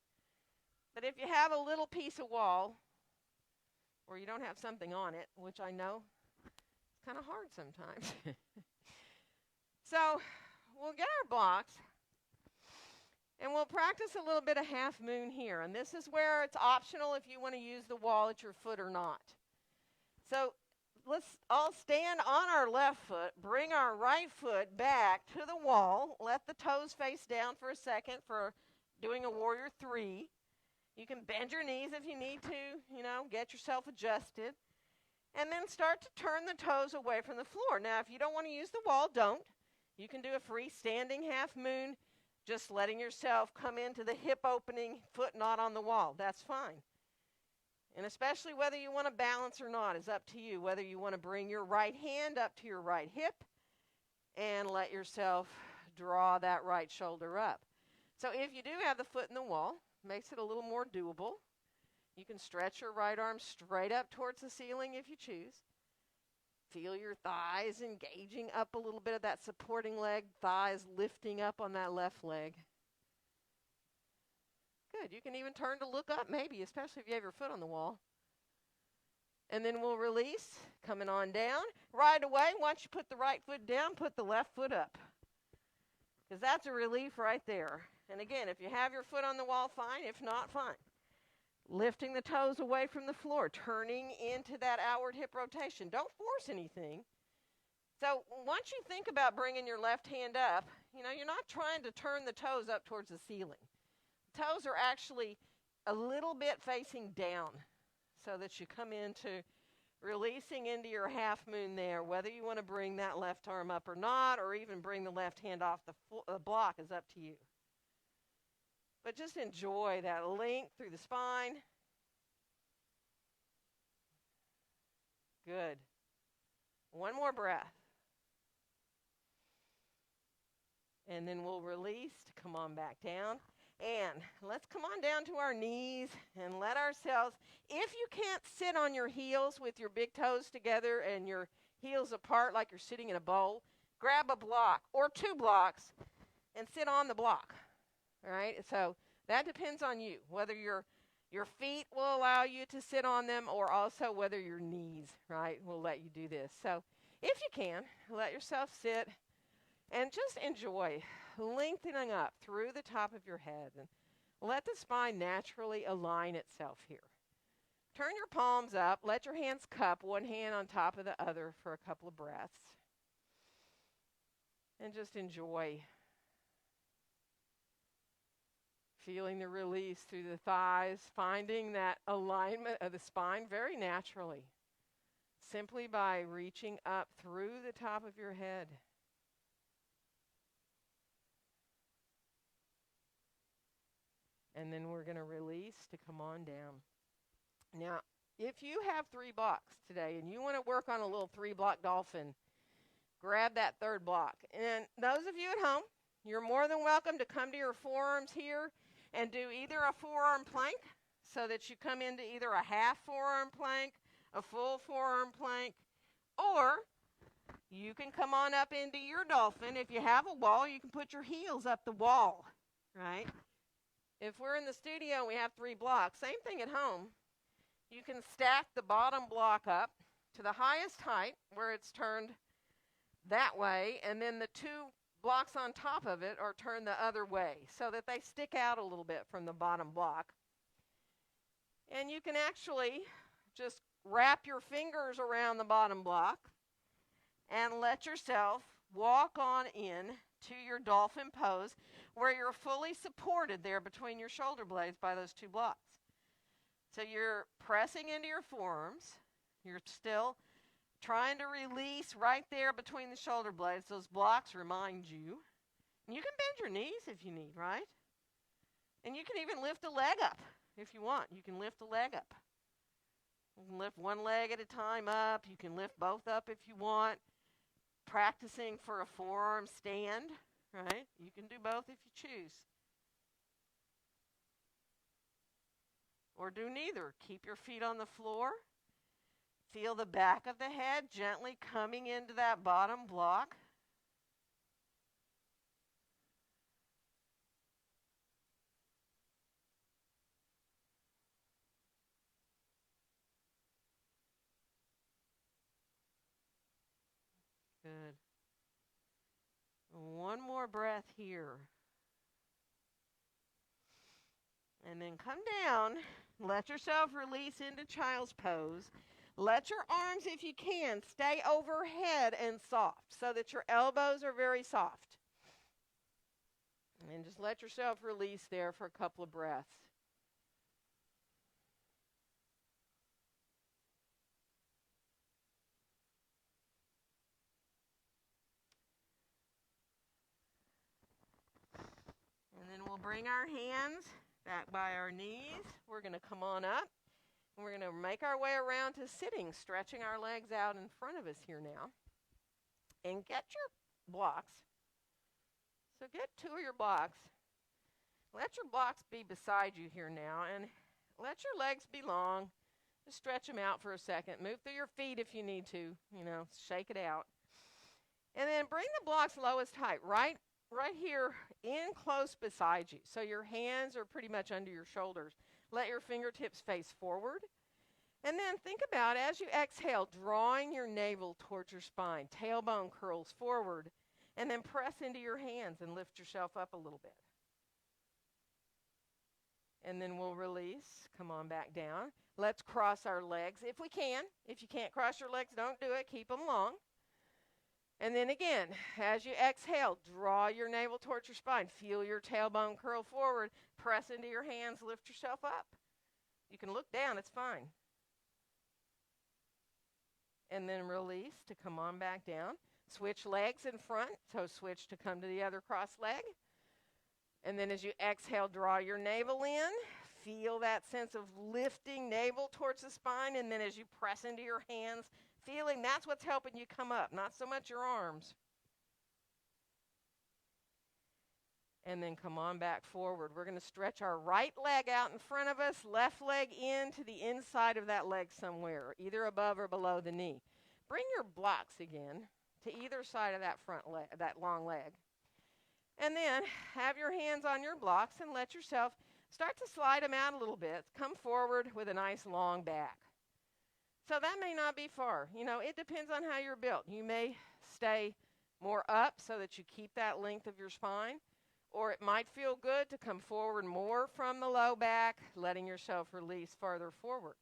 But if you have a little piece of wall, or you don't have something on it, which I know it's kind of hard sometimes. So we'll get our blocks, and we'll practice a little bit of half moon here. And this is where it's optional if you want to use the wall at your foot or not. So let's all stand on our left foot, bring our right foot back to the wall, let the toes face down for a second for doing a warrior 3. You can bend your knees if you need to, get yourself adjusted. And then start to turn the toes away from the floor. Now, if you don't want to use the wall, don't. You can do a freestanding half moon, just letting yourself come into the hip opening, foot not on the wall. That's fine. And especially whether you want to balance or not is up to you. Whether you want to bring your right hand up to your right hip and let yourself draw that right shoulder up. So if you do have the foot in the wall, makes it a little more doable. You can stretch your right arm straight up towards the ceiling if you choose. Feel your thighs engaging up a little bit of that supporting leg, thighs lifting up on that left leg. Good. You can even turn to look up maybe, especially if you have your foot on the wall. And then we'll release, coming on down. Right away, once you put the right foot down, put the left foot up. Because that's a relief right there. And again, if you have your foot on the wall, fine. If not, fine. Lifting the toes away from the floor, turning into that outward hip rotation. Don't force anything. So once you think about bringing your left hand up, you're not trying to turn the toes up towards the ceiling. Toes are actually a little bit facing down so that you come into releasing into your half moon there. Whether you want to bring that left arm up or not, or even bring the left hand off the block is up to you. But just enjoy that length through the spine. Good. One more breath. And then we'll release to come on back down. And let's come on down to our knees and let ourselves, if you can't sit on your heels with your big toes together and your heels apart like you're sitting in a bowl, grab a block or 2 blocks and sit on the block. All right? So that depends on you, whether your feet will allow you to sit on them or also whether your knees, right, will let you do this. So if you can, let yourself sit and just enjoy lengthening up through the top of your head, and let the spine naturally align itself here. Turn your palms up, let your hands cup, one hand on top of the other for a couple of breaths. And just enjoy feeling the release through the thighs, finding that alignment of the spine very naturally, simply by reaching up through the top of your head. And then we're going to release to come on down. Now, if you have 3 blocks today and you want to work on a little 3-block dolphin, grab that 3rd block. And those of you at home, you're more than welcome to come to your forearms here and do either a forearm plank, so that you come into either a half forearm plank, a full forearm plank, or you can come on up into your dolphin. If you have a wall, you can put your heels up the wall, right? If we're in the studio and we have 3 blocks, same thing at home. You can stack the bottom block up to the highest height where it's turned that way, and then the 2 blocks on top of it are turned the other way so that they stick out a little bit from the bottom block. And you can actually just wrap your fingers around the bottom block and let yourself walk on in to your dolphin pose, where you're fully supported there between your shoulder blades by those 2 blocks. So you're pressing into your forearms. You're still trying to release right there between the shoulder blades. Those blocks remind you. And you can bend your knees if you need, right? And you can even lift a leg up if you want. You can lift a leg up. You can lift one leg at a time up. You can lift both up if you want. Practicing for a forearm stand, right? You can do both if you choose. Or do neither. Keep your feet on the floor. Feel the back of the head gently coming into that bottom block. Good. One more breath here. And then come down. Let yourself release into child's pose. Let your arms, if you can, stay overhead and soft so that your elbows are very soft. And just let yourself release there for a couple of breaths. And then we'll bring our hands back by our knees. We're going to come on up. And we're going to make our way around to sitting, stretching our legs out in front of us here now. And get your blocks. So get two of your blocks. Let your blocks be beside you here now. And let your legs be long. Just stretch them out for a second. Move through your feet if you need to. Shake it out. And then bring the blocks lowest height, right here in close beside you. So your hands are pretty much under your shoulders. Let your fingertips face forward. And then think about, as you exhale, drawing your navel towards your spine. Tailbone curls forward. And then press into your hands and lift yourself up a little bit. And then we'll release. Come on back down. Let's cross our legs if we can. If you can't cross your legs, don't do it. Keep them long. And then again, as you exhale, draw your navel towards your spine. Feel your tailbone curl forward. Press into your hands. Lift yourself up. You can look down. It's fine. And then release to come on back down. Switch legs in front. So switch to come to the other cross leg. And then as you exhale, draw your navel in. Feel that sense of lifting navel towards the spine. And then as you press into your hands, feeling that's what's helping you come up, not so much your arms. And then come on back forward. We're going to stretch our right leg out in front of us, left leg in to the inside of that leg somewhere, either above or below the knee. Bring your blocks again to either side of that front leg, that long leg. And then have your hands on your blocks and let yourself start to slide them out a little bit. Come forward with a nice long back. So that may not be far. It depends on how you're built. You may stay more up so that you keep that length of your spine. Or it might feel good to come forward more from the low back, letting yourself release farther forward.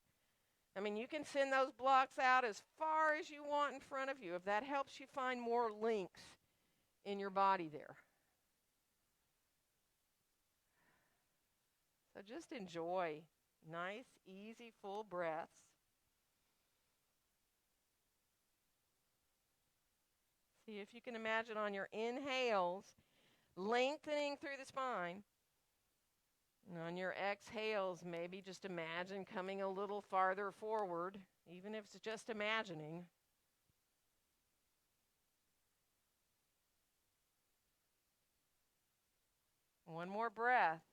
You can send those blocks out as far as you want in front of you if that helps you find more length in your body there. So just enjoy nice, easy, full breaths. See if you can imagine on your inhales, lengthening through the spine. And on your exhales, maybe just imagine coming a little farther forward, even if it's just imagining. One more breath.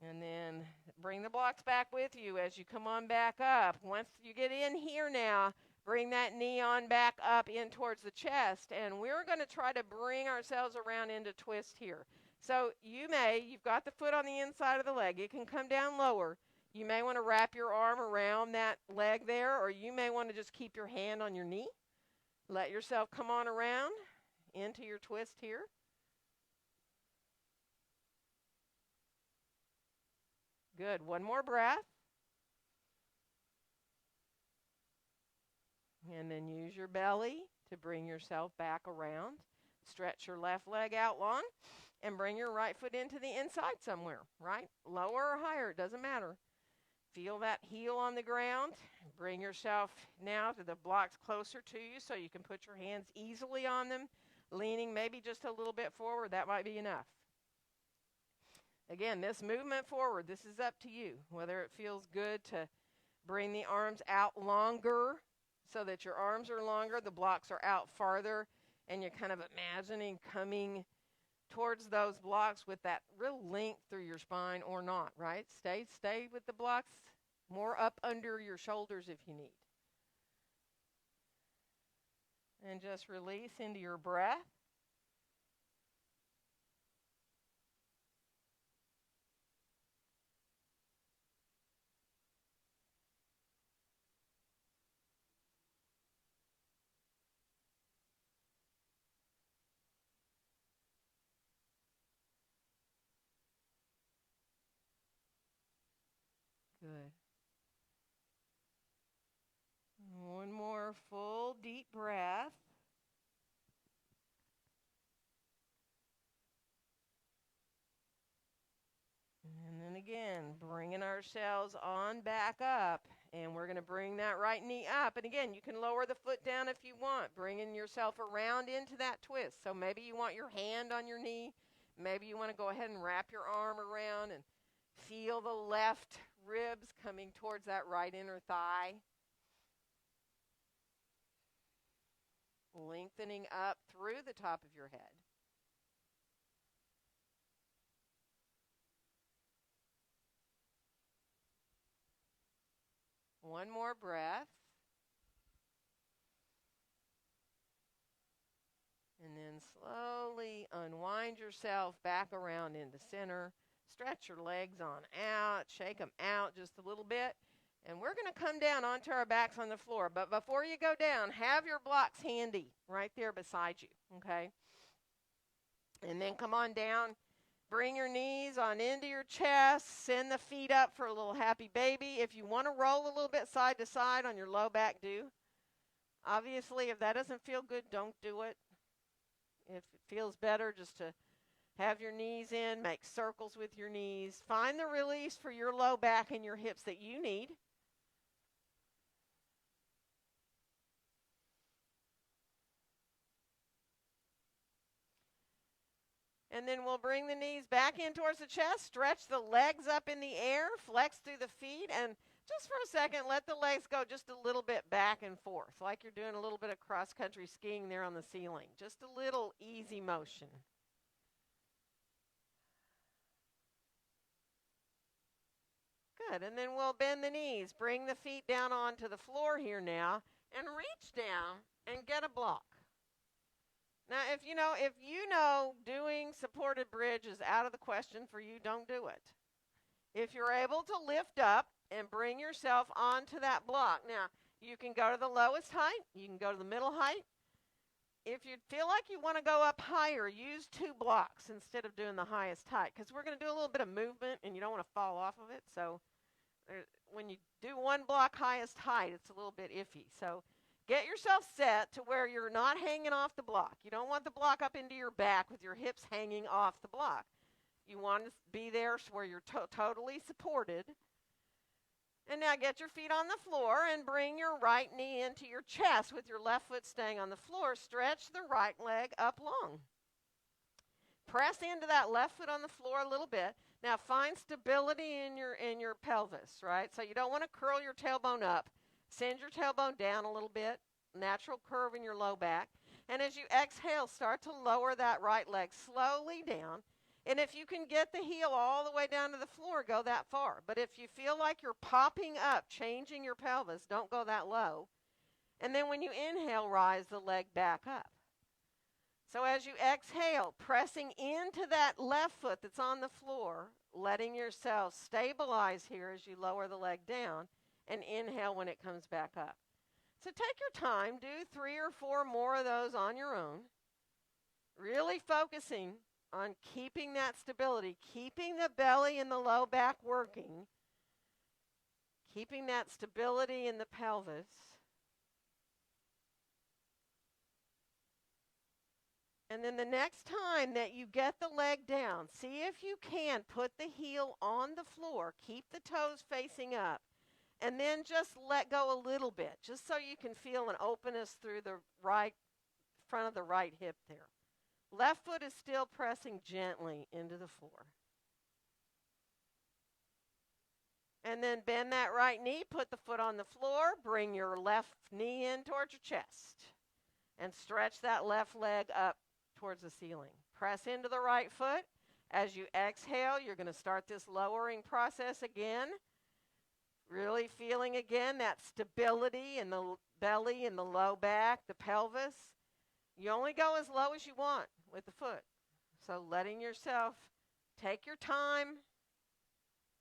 And then bring the blocks back with you as you come on back up. Once you get in here now, bring that knee on back up in towards the chest. And we're going to try to bring ourselves around into twist here. So you've got the foot on the inside of the leg. It can come down lower. You may want to wrap your arm around that leg there, or you may want to just keep your hand on your knee. Let yourself come on around into your twist here. Good. One more breath. And then use your belly to bring yourself back around. Stretch your left leg out long and bring your right foot into the inside somewhere, right? Lower or higher, it doesn't matter. Feel that heel on the ground. Bring yourself now to the blocks closer to you so you can put your hands easily on them, leaning maybe just a little bit forward. That might be enough. Again, this movement forward, this is up to you, whether it feels good to bring the arms out longer so that your arms are longer, the blocks are out farther, and you're kind of imagining coming towards those blocks with that real length through your spine or not, right? Stay with the blocks more up under your shoulders if you need. And just release into your breath. Good. One more full deep breath. And then again, bringing ourselves on back up. And we're going to bring that right knee up. And again, you can lower the foot down if you want, bringing yourself around into that twist. So maybe you want your hand on your knee. Maybe you want to go ahead and wrap your arm around and feel the left ribs coming towards that right inner thigh. Lengthening up through the top of your head. One more breath. And then slowly unwind yourself back around into center. Stretch your legs on out. Shake them out just a little bit. And we're going to come down onto our backs on the floor. But before you go down, have your blocks handy right there beside you, okay? And then come on down. Bring your knees on into your chest. Send the feet up for a little happy baby. If you want to roll a little bit side to side on your low back, do. Obviously, if that doesn't feel good, don't do it. If it feels better just to have your knees in, make circles with your knees. Find the release for your low back and your hips that you need. And then we'll bring the knees back in towards the chest, stretch the legs up in the air, flex through the feet, and just for a second, let the legs go just a little bit back and forth, like you're doing a little bit of cross-country skiing there on the ceiling. Just a little easy motion. Good, and then we'll bend the knees. Bring the feet down onto the floor here now, and reach down and get a block. Now, if you know doing supported bridge is out of the question for you, don't do it. If you're able to lift up and bring yourself onto that block. Now, you can go to the lowest height. You can go to the middle height. If you feel like you want to go up higher, use 2 blocks instead of doing the highest height, because we're going to do a little bit of movement, and you don't want to fall off of it. So when you do 1 block highest height, it's a little bit iffy. So get yourself set to where you're not hanging off the block. You don't want the block up into your back with your hips hanging off the block. You want to be there where you're totally supported. And now get your feet on the floor and bring your right knee into your chest with your left foot staying on the floor. Stretch the right leg up long. Press into that left foot on the floor a little bit. Now find stability in your pelvis, right? So you don't want to curl your tailbone up. Send your tailbone down a little bit. Natural curve in your low back. And as you exhale, start to lower that right leg slowly down. And if you can get the heel all the way down to the floor, go that far. But if you feel like you're popping up, changing your pelvis, don't go that low. And then when you inhale, rise the leg back up. So as you exhale, pressing into that left foot that's on the floor, letting yourself stabilize here as you lower the leg down, and inhale when it comes back up. So take your time, do 3 or 4 more of those on your own, really focusing on keeping that stability, keeping the belly and the low back working, keeping that stability in the pelvis. And then the next time that you get the leg down, see if you can put the heel on the floor, keep the toes facing up, and then just let go a little bit, just so you can feel an openness through the right front of the right hip there. Left foot is still pressing gently into the floor. And then bend that right knee, put the foot on the floor, bring your left knee in towards your chest, and stretch that left leg up towards the ceiling. Press into the right foot. As you exhale, you're going to start this lowering process again. Really feeling again that stability in the belly and the low back, the pelvis. You only go as low as you want with the foot. So letting yourself take your time,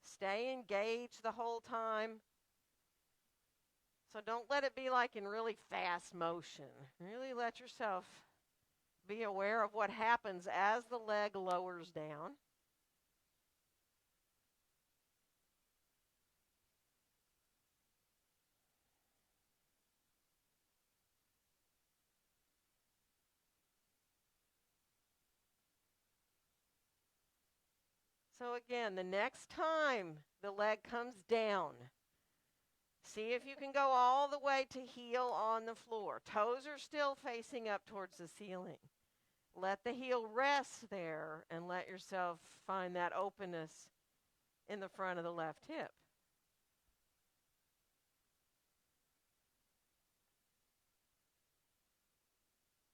stay engaged the whole time. So don't let it be like in really fast motion. Really let yourself be aware of what happens as the leg lowers down. So again, the next time the leg comes down, see if you can go all the way to heel on the floor. Toes are still facing up towards the ceiling. Let the heel rest there and let yourself find that openness in the front of the left hip.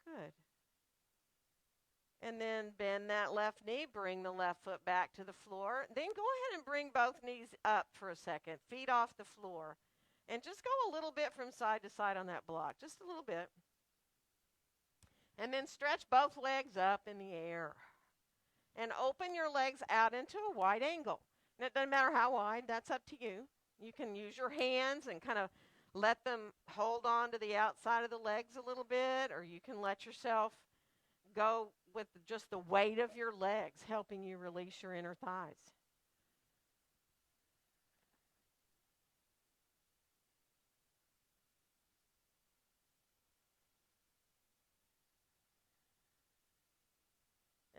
Good. And then bend that left knee, bring the left foot back to the floor. Then go ahead and bring both knees up for a second, feet off the floor. And just go a little bit from side to side on that block, just a little bit. And then stretch both legs up in the air. And open your legs out into a wide angle. And it doesn't matter how wide, that's up to you. You can use your hands and kind of let them hold on to the outside of the legs a little bit, or you can let yourself go with just the weight of your legs, helping you release your inner thighs.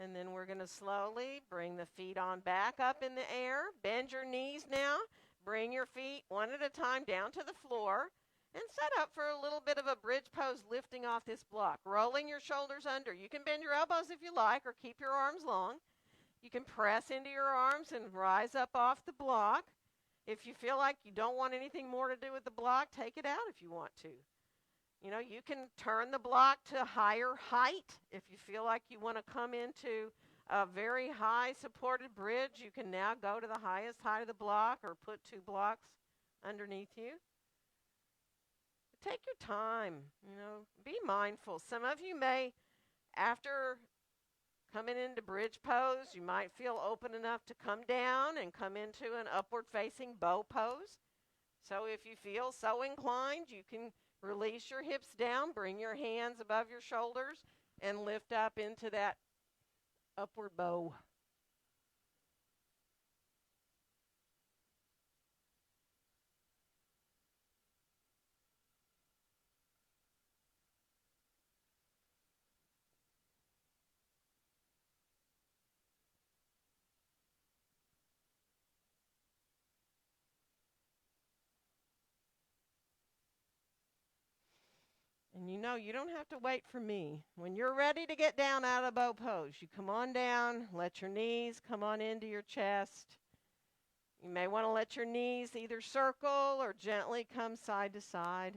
And then we're going to slowly bring the feet on back up in the air. Bend your knees now. Bring your feet one at a time down to the floor. And set up for a little bit of a bridge pose, lifting off this block. Rolling your shoulders under. You can bend your elbows if you like, or keep your arms long. You can press into your arms and rise up off the block. If you feel like you don't want anything more to do with the block, take it out if you want to. You know, you can turn the block to higher height. If you feel like you want to come into a very high supported bridge, you can now go to the highest height of the block or put 2 blocks underneath you. Take your time, you know, be mindful. Some of you may, after coming into bridge pose, you might feel open enough to come down and come into an upward facing bow pose. So if you feel so inclined, you can release your hips down, bring your hands above your shoulders, and lift up into that upward bow. And you know, you don't have to wait for me. When you're ready to get down out of bow pose, you come on down, let your knees come on into your chest. You may want to let your knees either circle or gently come side to side.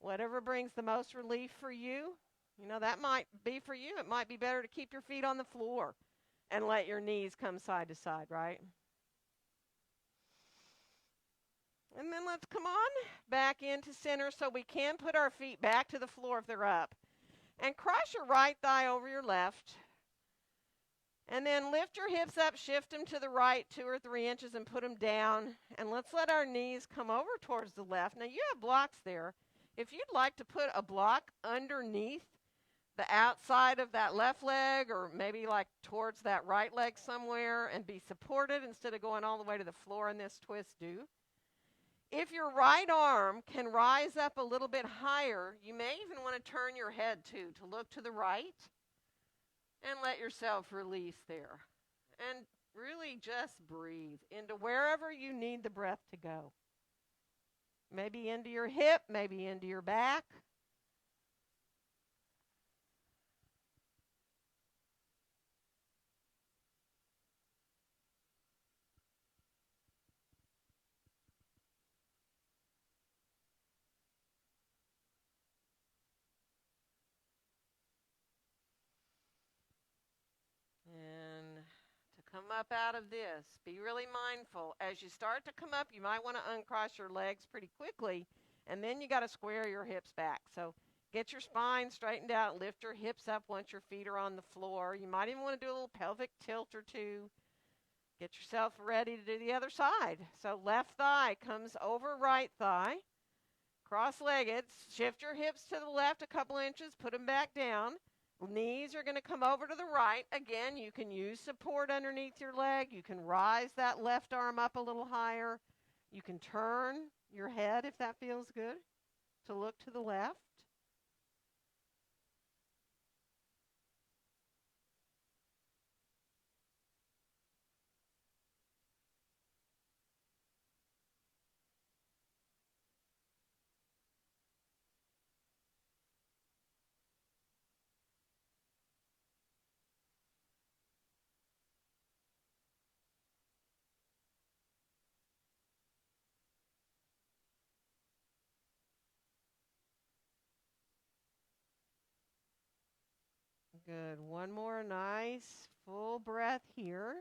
Whatever brings the most relief for you. You know, that might be for you. It might be better to keep your feet on the floor and let your knees come side to side, right? And then let's come on back into center so we can put our feet back to the floor if they're up. And cross your right thigh over your left. And then lift your hips up, shift them to the right 2 or 3 inches and put them down. And let's let our knees come over towards the left. Now you have blocks there. If you'd like to put a block underneath the outside of that left leg, or maybe like towards that right leg somewhere, and be supported instead of going all the way to the floor in this twist, do. If your right arm can rise up a little bit higher, you may even want to turn your head too, to look to the right and let yourself release there. And really just breathe into wherever you need the breath to go. Maybe into your hip, maybe into your back. come up out of this. Be really mindful. As you start to come up, you might want to uncross your legs pretty quickly, and then you got to square your hips back. So get your spine straightened out. Lift your hips up once your feet are on the floor. You might even want to do a little pelvic tilt or two. Get yourself ready to do the other side. So left thigh comes over right thigh. Cross-legged. Shift your hips to the left a couple inches. Put them back down. Knees are going to come over to the right. Again, you can use support underneath your leg. You can rise that left arm up a little higher. You can turn your head if that feels good to look to the left. Good. One more nice full breath here.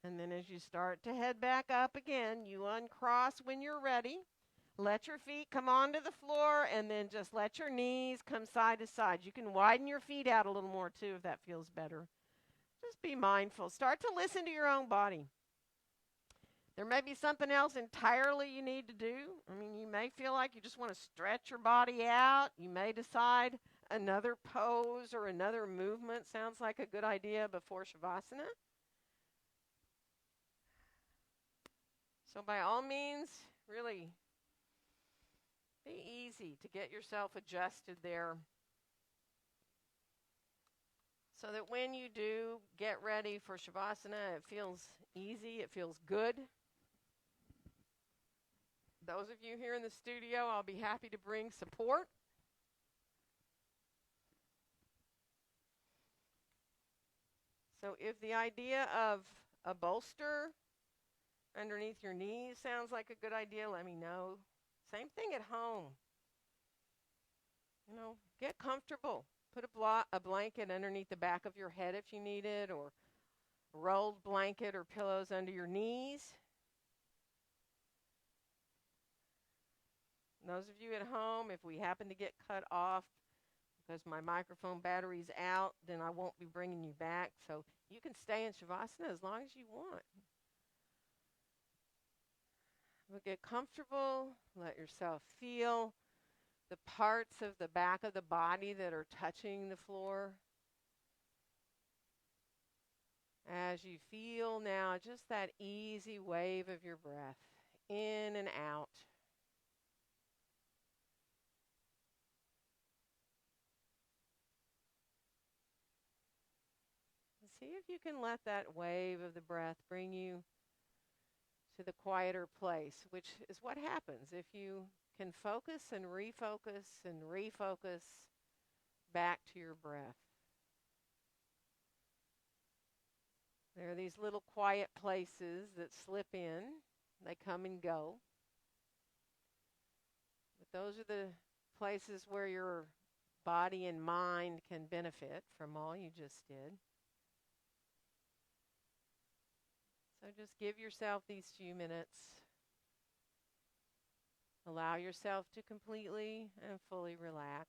And then as you start to head back up again, you uncross when you're ready. Let your feet come onto the floor and then just let your knees come side to side. You can widen your feet out a little more too if that feels better. Just be mindful. Start to listen to your own body. There may be something else entirely you need to do. I mean, you may feel like you just want to stretch your body out. You may decide another pose or another movement sounds like a good idea before Shavasana. So by all means, really be easy to get yourself adjusted there so that when you do get ready for Shavasana, it feels easy, it feels good. Those of you here in the studio, I'll be happy to bring support. So if the idea of a bolster underneath your knees sounds like a good idea, let me know. Same thing at home. You know, get comfortable. Put a blanket underneath the back of your head if you need it, or a rolled blanket or pillows under your knees. Those of you at home, if we happen to get cut off because my microphone battery's out, then I won't be bringing you back. So you can stay in Shavasana as long as you want. But get comfortable. Let yourself feel the parts of the back of the body that are touching the floor. As you feel now just that easy wave of your breath in and out. And see if you can let that wave of the breath bring you to the quieter place, which is what happens if you can focus and refocus back to your breath. There are these little quiet places that slip in. They come and go. But those are the places where your body and mind can benefit from all you just did. So just give yourself these few minutes. Allow yourself to completely and fully relax.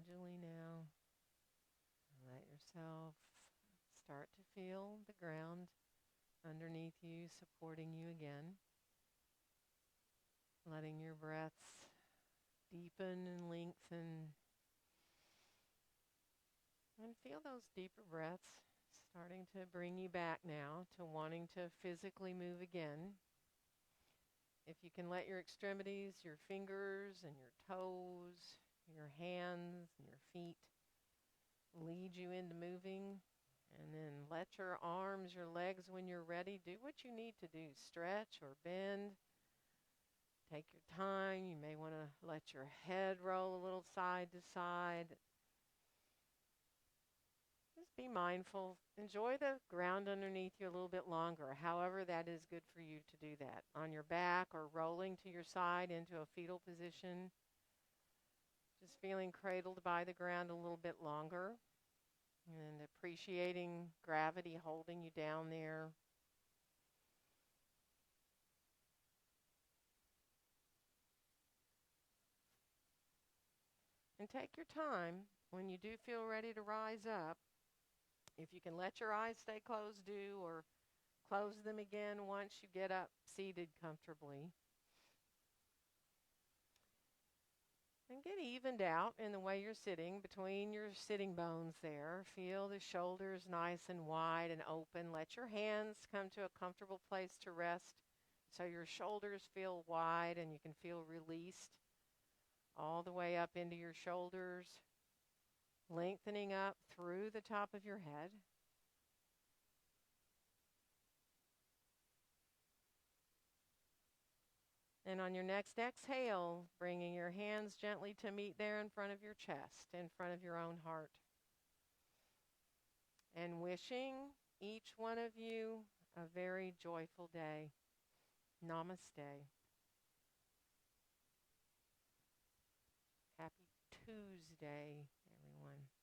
gradually now, let yourself start to feel the ground underneath you supporting you again. Letting your breaths deepen and lengthen. And feel those deeper breaths starting to bring you back now to wanting to physically move again. If you can let your extremities, your fingers and your toes, your hands and your feet lead you into moving, and then let your arms, your legs, when you're ready, do what you need to do. Stretch or bend. Take your time. You may want to let your head roll a little side to side. Just be mindful. Enjoy the ground underneath you a little bit longer, however that is good for you to do that. On your back or rolling to your side into a fetal position. Just feeling cradled by the ground a little bit longer and appreciating gravity holding you down there. And take your time. When you do feel ready to rise up, if you can let your eyes stay closed, do, or close them again once you get up seated comfortably. And get evened out in the way you're sitting, between your sitting bones there. Feel the shoulders nice and wide and open. Let your hands come to a comfortable place to rest so your shoulders feel wide and you can feel released all the way up into your shoulders, lengthening up through the top of your head. And on your next exhale, bringing your hands gently to meet there in front of your chest, in front of your own heart. And wishing each one of you a very joyful day. Namaste. Happy Tuesday, everyone.